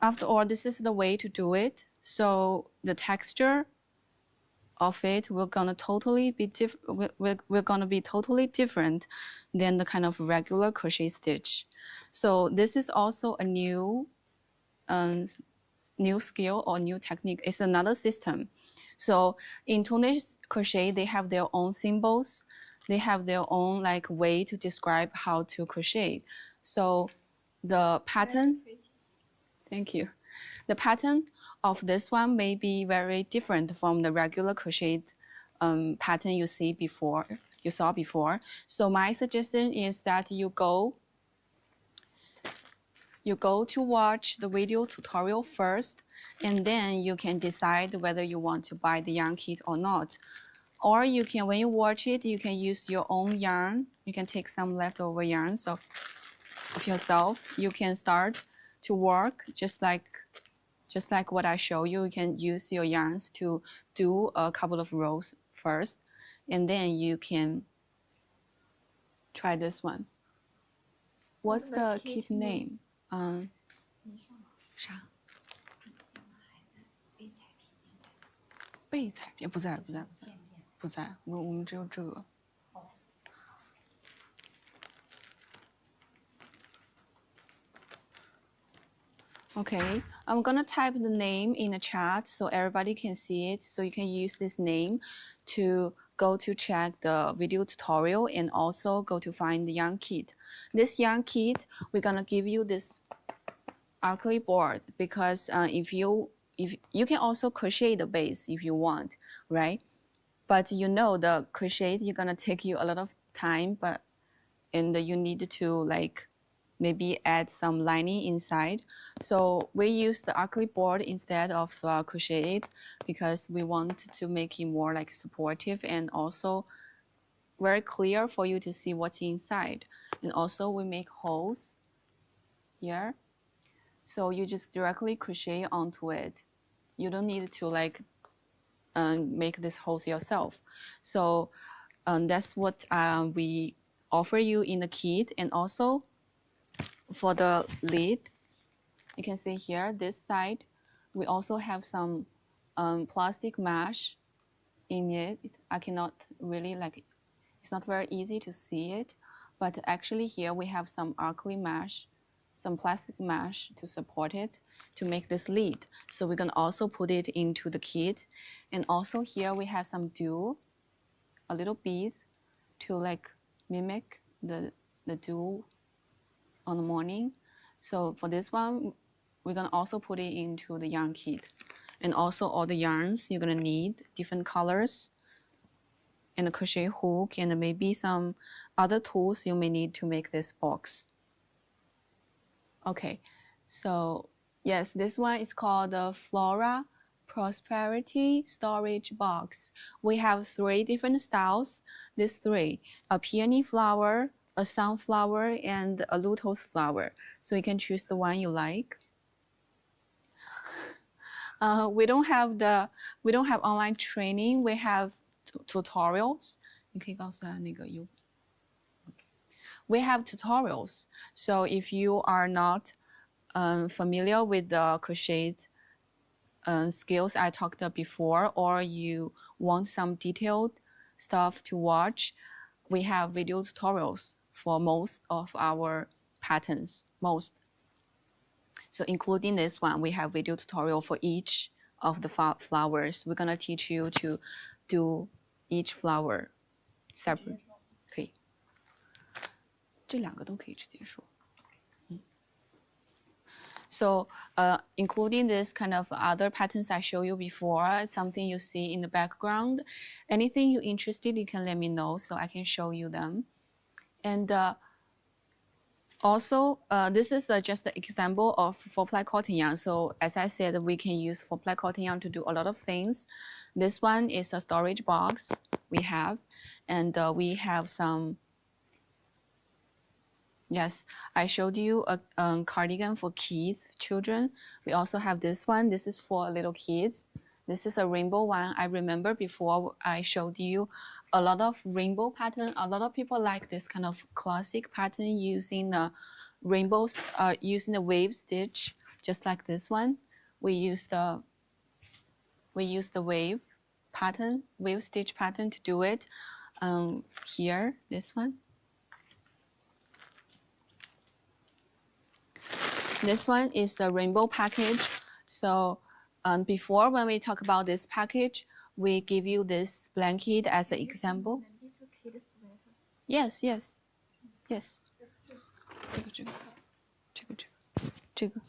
after all, this is the way to do it. So the texture of it we're gonna be totally different than the kind of regular crochet stitch. So this is also a new skill or new technique. It's another system. So in tunish crochet, they have their own symbols. They have their own like way to describe how to crochet. So the pattern, thank you. The pattern of this one may be very different from the regular crochet pattern you saw before. So my suggestion is that you go to watch the video tutorial first, and then you can decide whether you want to buy the yarn kit or not. Or you can, when you watch it, you can use your own yarn. You can take some leftover yarns of yourself. You can start to work just like what I show you. You can use your yarns to do a couple of rows first, and then you can try this one. What's the kit name? 啥？备彩片不在，我们只有这个。Okay, I'm gonna type the name in the chat so everybody can see it. So you can use this name to go to check the video tutorial and also go to find the yarn kit. This yarn kit, we're gonna give you this acrylic board because if you can also crochet the base if you want, right? But you know the crochet you're gonna take you a lot of time, and you need to like maybe add some lining inside. So we use the acrylic board instead of crochet it because we want to make it more like supportive and also very clear for you to see what's inside. And also we make holes here. So you just directly crochet onto it. You don't need to like make this holes yourself. So that's what we offer you in the kit. And also for the lid, you can see here, this side, we also have some plastic mesh in it. I cannot really like, it's not very easy to see it, but actually here we have some acrylic mesh, some plastic mesh to support it to make this lid. So we're gonna also put it into the kit. And also here we have some dew, a little beads to like mimic the dew on the morning. So for this one, we're gonna also put it into the yarn kit. And also all the yarns you're gonna need, different colors, and a crochet hook, and maybe some other tools you may need to make this box. Okay, so yes, this one is called the Flora Prosperity Storage Box. We have 3 different styles, these 3, a peony flower, a sunflower, and a lotus flower. So you can choose the one you like. We don't have online training. We have tutorials. 你可以告诉他那个有。We have tutorials. So if you are not familiar with the crochet skills I talked about before, or you want some detailed stuff to watch, we have video tutorials for most of our patterns, most. So including this one, we have video tutorial for each of the flowers. We're gonna teach you to do each flower separate. 可以，这2个都可以直接说。So including this kind of other patterns I showed you before, something you see in the background, anything you're interested, you can let me know so I can show you them. And also, this is just an example of 4-ply cotton yarn. So as I said, we can use 4-ply cotton yarn to do a lot of things. This one is a storage box we have, and we have some. Yes, I showed you a cardigan for kids, children. We also have this one. This is for little kids. This is a rainbow one. I remember before I showed you a lot of rainbow pattern. A lot of people like this kind of classic pattern using the rainbows, using the wave stitch, just like this one. We use the wave pattern, wave stitch pattern to do it. Here, this one. This one is the rainbow package. So before, when we talk about this package, we give you this blanket as an example. Yes, yes, yes. 这个。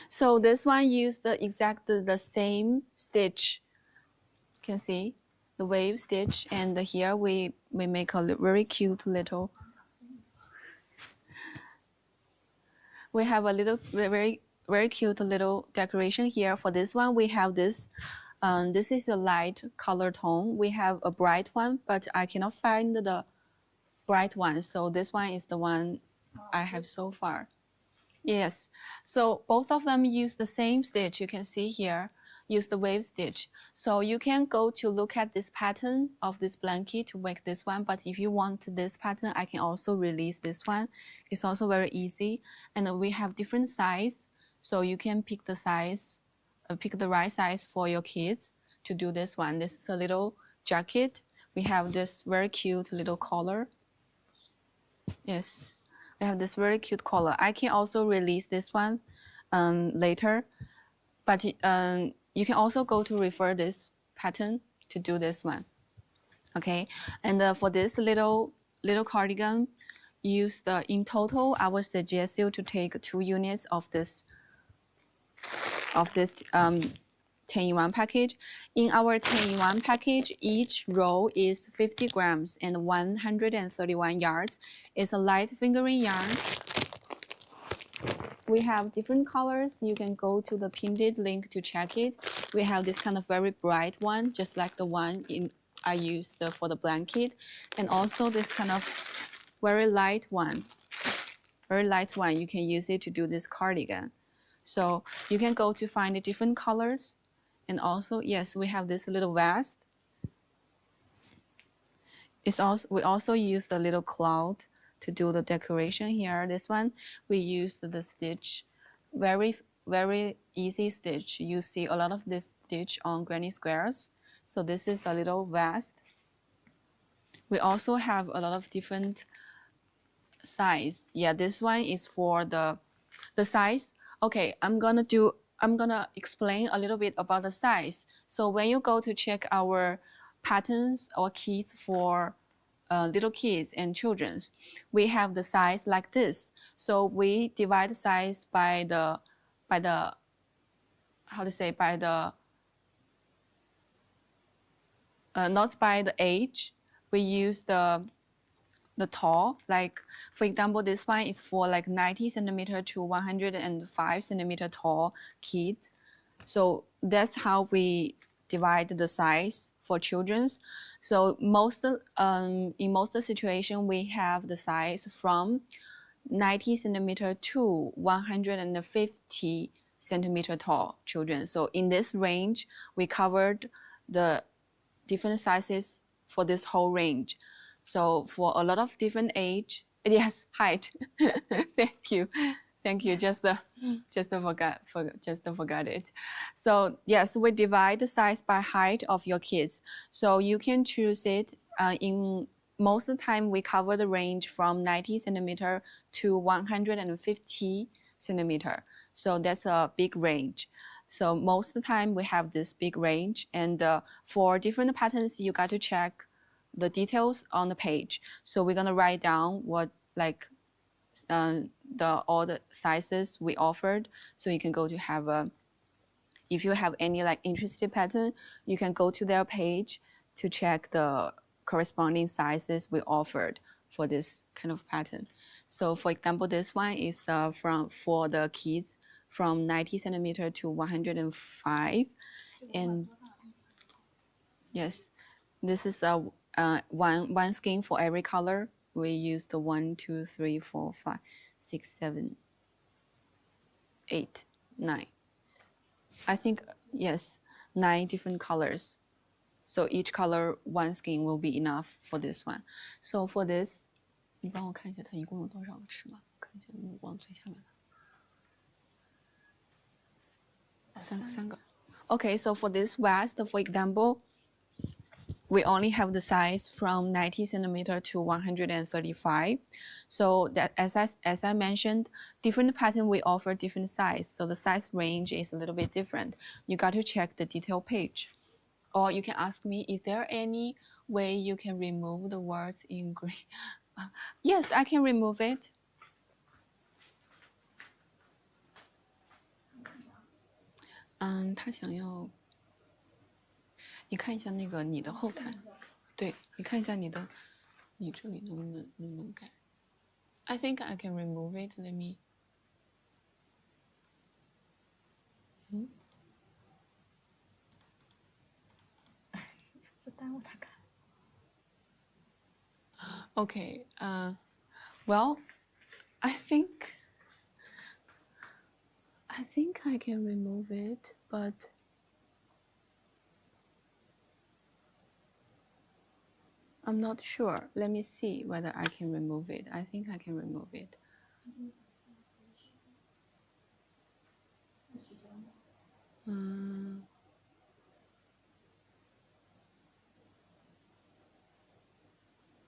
So this one used exactly the same stitch. You can see the wave stitch, and here we make a very cute little. We have a little very cute little decoration here. For this one, we have this. This is a light color tone. We have a bright one, but I cannot find the bright one. So this one is the one I have so far. Yes, so both of them use the same stitch. You can see here, use the wave stitch. So you can go to look at this pattern of this blanket to make this one. But if you want this pattern, I can also release this one. It's also very easy. And we have different size. So you can pick the size, pick the right size for your kids to do this one. This is a little jacket. We have this very cute little collar. Yes. We have this very cute color. I can also release this one later, but you can also go to refer this pattern to do this one. Okay, and for this little cardigan, in total, I would suggest you to take 2 units of this 10-in-1 package. In our 10-in-1 package, each roll is 50 grams and 131 yards. It's a light fingering yarn. We have different colors. You can go to the pinned link to check it. We have this kind of very bright one, just like the one I used for the blanket, and also this kind of very light one. Very light one. You can use it to do this cardigan. So you can go to find the different colors. And also, yes, we have this little vest. We also use the little cloud to do the decoration here. This one, we used the stitch, very, very easy stitch. You see a lot of this stitch on granny squares. So this is a little vest. We also have a lot of different size. Yeah, this one is for the size. Okay, I'm gonna explain a little bit about the size. So when you go to check our patterns or kits for little kids and children's, we have the size like this. So we divide the size by the not by the age. We use the tall, like for example, this one is for like 90 centimeter to 105 centimeter tall kids. So that's how we divide the size for children's. So in most situation, we have the size from 90 centimeter to 150 centimeter tall children. So in this range, we covered the different sizes for this whole range. So for a lot of different age, yes, height. Thank you. Just forgot it. So yes, we divide the size by height of your kids. So you can choose it. In most of the time, we cover the range from 90 centimeter to 150 centimeter. So that's a big range. So most of the time, we have this big range. And for different patterns, you got to check the details on the page. So we're gonna write down what all the sizes we offered, so you can go to have a, if you have any like interested pattern, you can go to their page to check the corresponding sizes we offered for this kind of pattern. So for example, this one is for the kids from 90 centimeter to 105, and yes, this is a one skein for every color. We use the 1, 2, 3, 4, 5, 6, 7, 8, 9. I think yes, 9 different colors. So each color one skein will be enough for this one. So for this, 你帮我看一下它一共有多少个尺码？看一下往最下面的，三个。Okay, so for this vest, for example, we only have the size from 90 centimeter to 135. So that as I mentioned, different pattern we offer different size. So the size range is a little bit different. You got to check the detail page. Or you can ask me, is there any way you can remove the words in green? Yes, I can remove it. Mm, 他想要你看一下那个你的后台，对，你看一下你的，你这里能不能改 ？I think I can remove it. Let me. 是耽误他看。Okay. Well, I think I can remove it, but I'm not sure. Let me see whether I can remove it. I think I can remove it.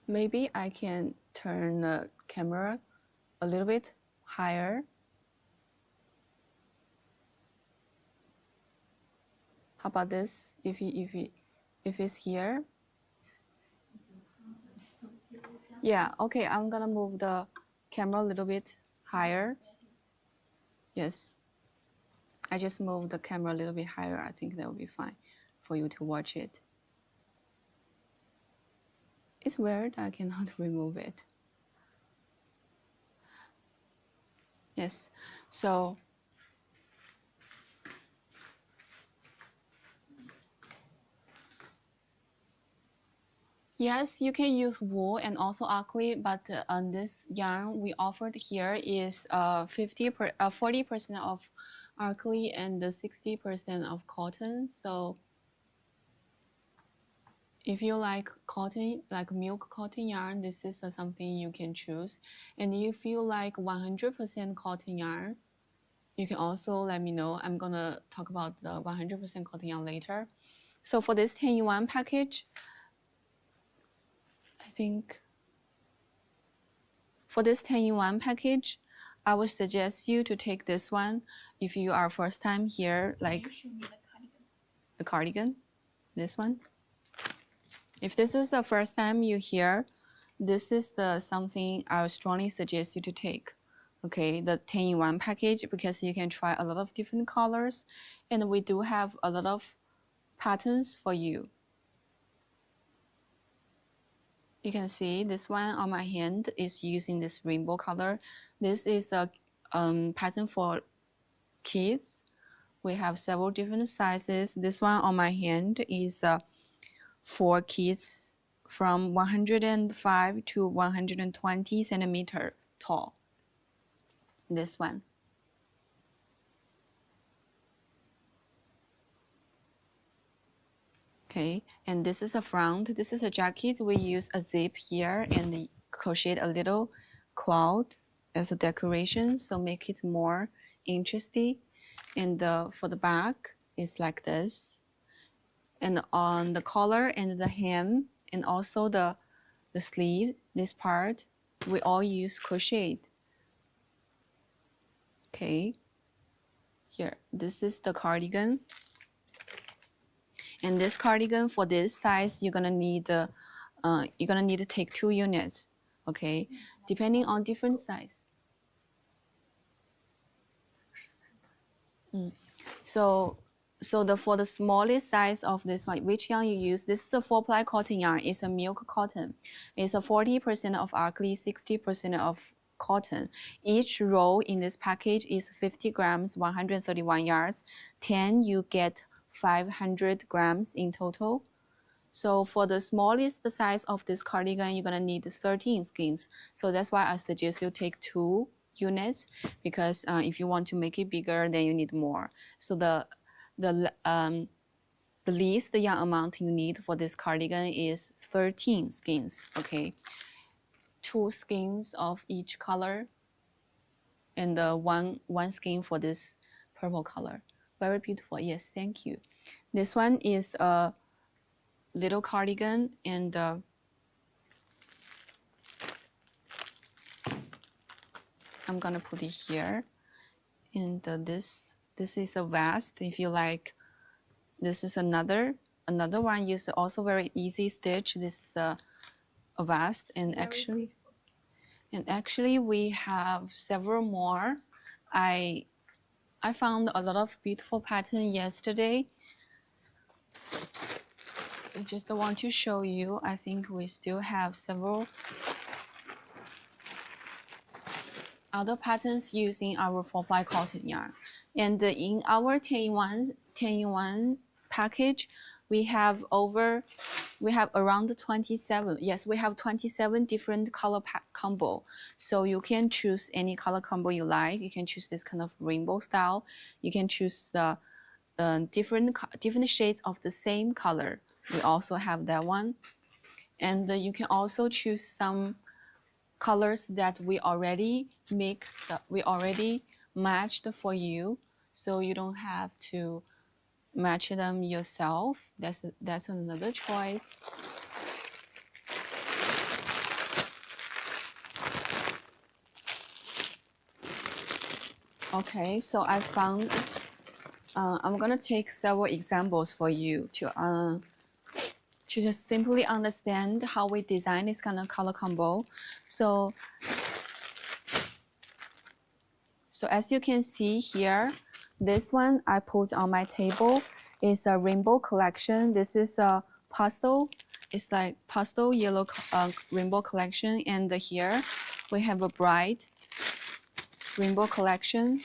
Maybe I can turn the camera a little bit higher. How about this? If it's here. Yeah, okay, I'm gonna move the camera a little bit higher. Yes. I just moved the camera a little bit higher. I think that will be fine for you to watch it. It's weird, I cannot remove it. Yes, so yes, you can use wool and also acrylic, but on this yarn we offered here is 40% of acrylic and 60% of cotton. So if you like cotton, like milk cotton yarn, this is something you can choose. And if you like 100% cotton yarn, you can also let me know. I'm gonna talk about the 100% cotton yarn later. So for this 10-in-1 package, I think for this 10-in-1 package, I would suggest you to take this one if you are first time here, like the cardigan, this one. If this is the first time you hear, this is the something I would strongly suggest you to take. Okay, the 10-in-1 package, because you can try a lot of different colors, and we do have a lot of patterns for you. You can see this one on my hand is using this rainbow color. This is a pattern for kids. We have several different sizes. This one on my hand is for kids from 105 to 120 centimeter tall. This one. Okay, and this is a front. This is a jacket. We use a zip here and crochet a little cloud as a decoration, so make it more interesting. And for the back, it's like this. And on the collar and the hem, and also the sleeve, this part, we all use crochet. Okay, here, this is the cardigan. And this cardigan, for this size, you're gonna need to take 2 units, okay? Depending on different size. So for the smallest size of this one, which yarn you use, this is a 4-ply cotton yarn. It's a milk cotton. It's a 40% of alkali, 60% of cotton. Each roll in this package is 50 grams, 131 yards. 10, you get 500 grams in total. So for the smallest size of this cardigan, you're gonna need 13 skeins. So that's why I suggest you take 2 units, because if you want to make it bigger, then you need more. So the least yarn amount you need for this cardigan is 13 skeins. Okay, 2 skeins of each color, and one skein for this purple color. Very beautiful. Yes, thank you. This one is a little cardigan, and I'm gonna put it here. And this is a vest. If you like, this is another one. Use also very easy stitch. This is a vest, and actually we have several more. I found a lot of beautiful pattern yesterday. I just want to show you. I think we still have several other patterns using our 4-ply cotton yarn. And in our 10-in-1 package, we have around 27. Yes, we have 27 different color combo. So you can choose any color combo you like. You can choose this kind of rainbow style. You can choose different shades of the same color. We also have that one. And you can also choose some colors that we already mixed, we already matched for you, so you don't have to match them yourself. That's another choice. Okay, so I found, I'm gonna take several examples for you to just simply understand how we design this kind of color combo. So as you can see here, this one I put on my table is a rainbow collection. This is a pastel. It's like pastel yellow rainbow collection. And here we have a bright rainbow collection.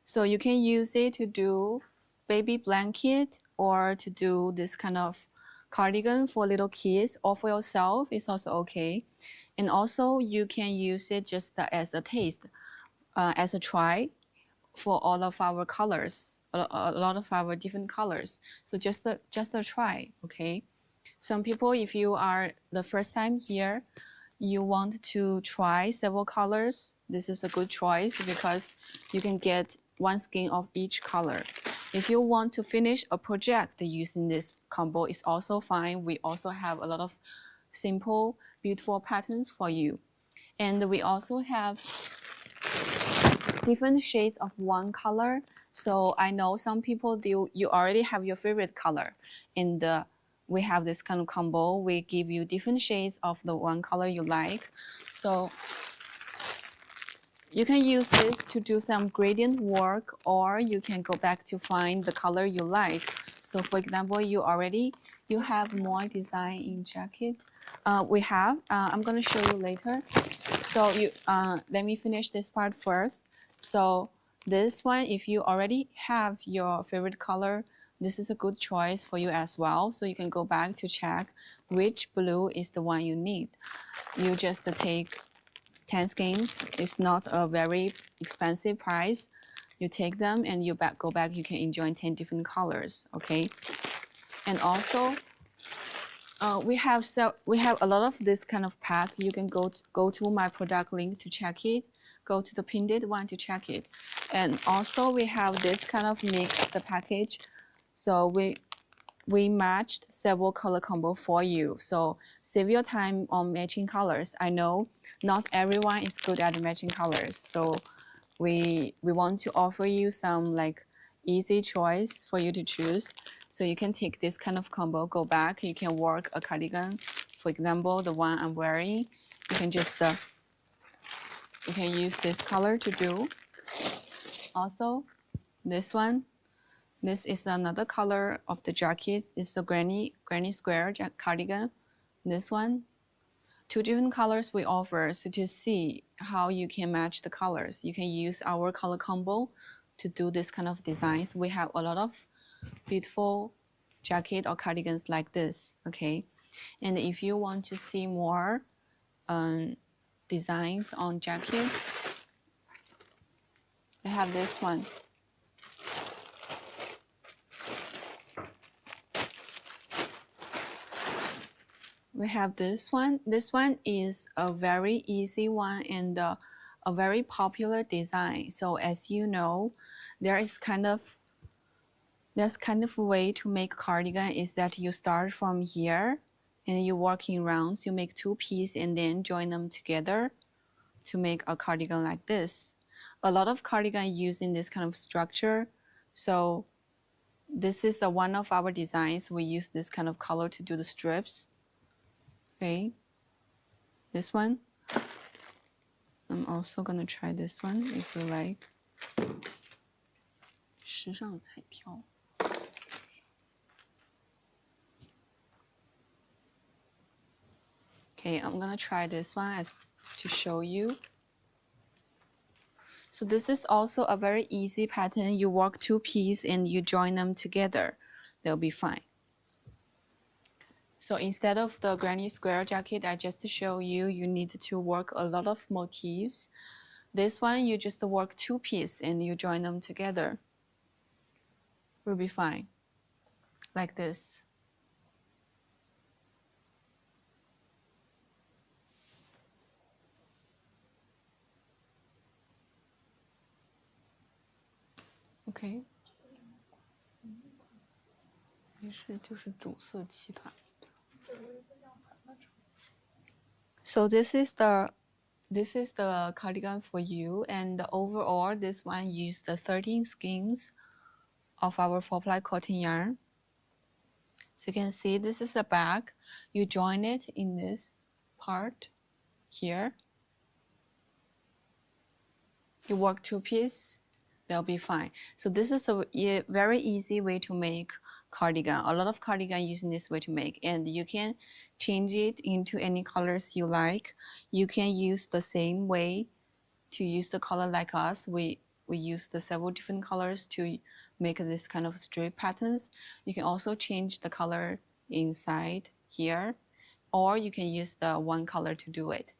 So you can use it to do baby blanket or to do this kind of cardigan for little kids or for yourself. It's also okay. And also you can use it just as a taste. As a try for all of our colors, a lot of our different colors. So just a try, okay? Some people, if you are the first time here, you want to try several colors, this is a good choice because you can get 1 skein of each color. If you want to finish a project using this combo, it's also fine. We also have a lot of simple, beautiful patterns for you. And we also have different shades of one color. So I know some people, you already have your favorite color, and we have this kind of combo. We give you different shades of the one color you like. So you can use this to do some gradient work, or you can go back to find the color you like. So for example, you have more design in jacket. I'm gonna show you later. So let me finish this part first. So this one, if you already have your favorite color, this is a good choice for you as well. So you can go back to check which blue is the one you need. You just take 10 skeins. It's not a very expensive price. You take them and you go back, you can enjoy 10 different colors, okay? And also, we have a lot of this kind of pack. You can go to my product link to check it. Go to the pinned one to check it. And also we have this kind of mixed package. So we matched several color combo for you. So save your time on matching colors. I know not everyone is good at matching colors. So we want to offer you some like easy choice for you to choose. So you can take this kind of combo, go back, you can work a cardigan. For example, the one I'm wearing, you can just you can use this color to do. Also, This one. This is another color of the jacket. It's the granny square cardigan. This one. Two different colors we offer. So to see how you can match the colors, you can use our color combo to do this kind of designs. We have a lot of beautiful jacket or cardigans like this, okay? And if you want to see more designs on jacket, we have this one. We have this one. This one is a very easy one and a very popular design. So as you know, there's kind of a way to make cardigan is that you start from here and you work in rounds. You make two pieces and then join them together to make a cardigan like this. A lot of cardigan using this kind of structure. So this is one of our designs. We use this kind of color to do the strips. Okay, this one. I'm also gonna try this one if you like. 时尚彩条. Okay, I'm gonna try this one to show you. So this is also a very easy pattern. You work two pieces and you join them together. They'll be fine. So instead of the granny square jacket I just show you, you need to work a lot of motifs. This one, you just work two pieces and you join them together. Will be fine. Like this. Okay. 没事，就是主色气团。So this is the cardigan for you, and overall this one used the 13 skeins of our 4-ply cotton yarn. So you can see this is the back. You join it in this part here. You work two pieces, they'll be fine. So this is a very easy way to make cardigan. A lot of cardigan using this way to make, and you can change it into any colors you like. You can use the same way to use the color like us. We use the several different colors to make this kind of strip patterns. You can also change the color inside here, or you can use the one color to do it.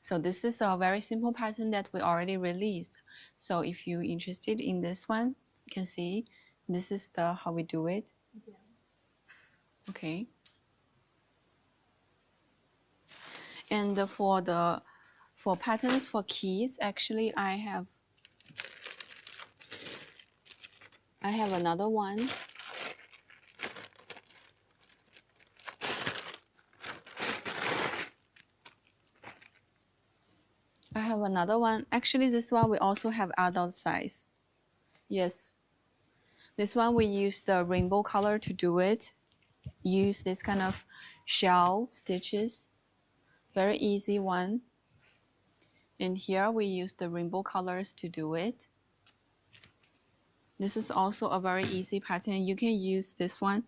So this is a very simple pattern that we already released. So if you're interested in this one, you can see this is how we do it. Yeah. Okay. And for patterns for keys, actually I have another one. I have another one. Actually, this one we also have adult size. Yes. This one we use the rainbow color to do it. Use this kind of shell stitches. Very easy one. And here we use the rainbow colors to do it. This is also a very easy pattern. You can use this one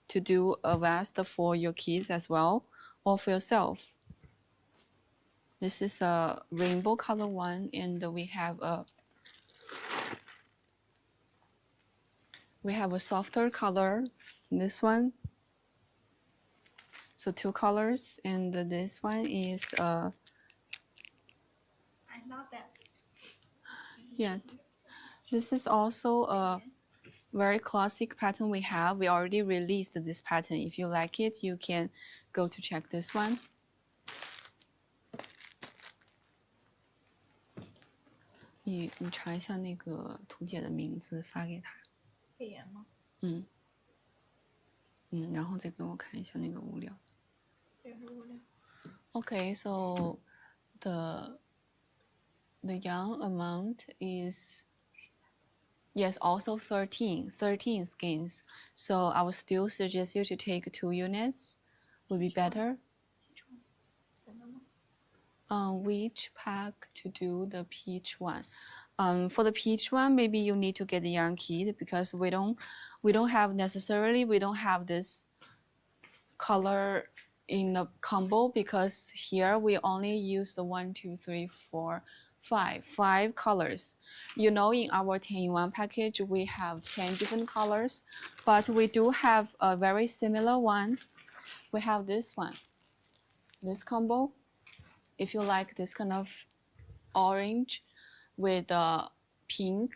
to do a vest for your kids as well, or for yourself. This is a rainbow color one, and we have a softer color, this one. So two colors, and this one is I love that. Yeah. This is also a very classic pattern we have. We already released this pattern. If you like it, you can go to check this one. 你查一下那个图姐的名字发给他。可以吗？然后再给我看一下那个物料。这个是物料。Okay, so the yarn amount is yes, also 13 skeins. So I would still suggest you to take 2 units. Would be better. Which pack to do the peach one? For the peach one, maybe you need to get the yarn kit because we don't have this color in the combo, because here we only use the 1, 2, 3, 4, 5 colors. You know, in our 10-in-1 package we have 10 different colors, but we do have a very similar one. We have this one, this combo. If you like this kind of orange with pink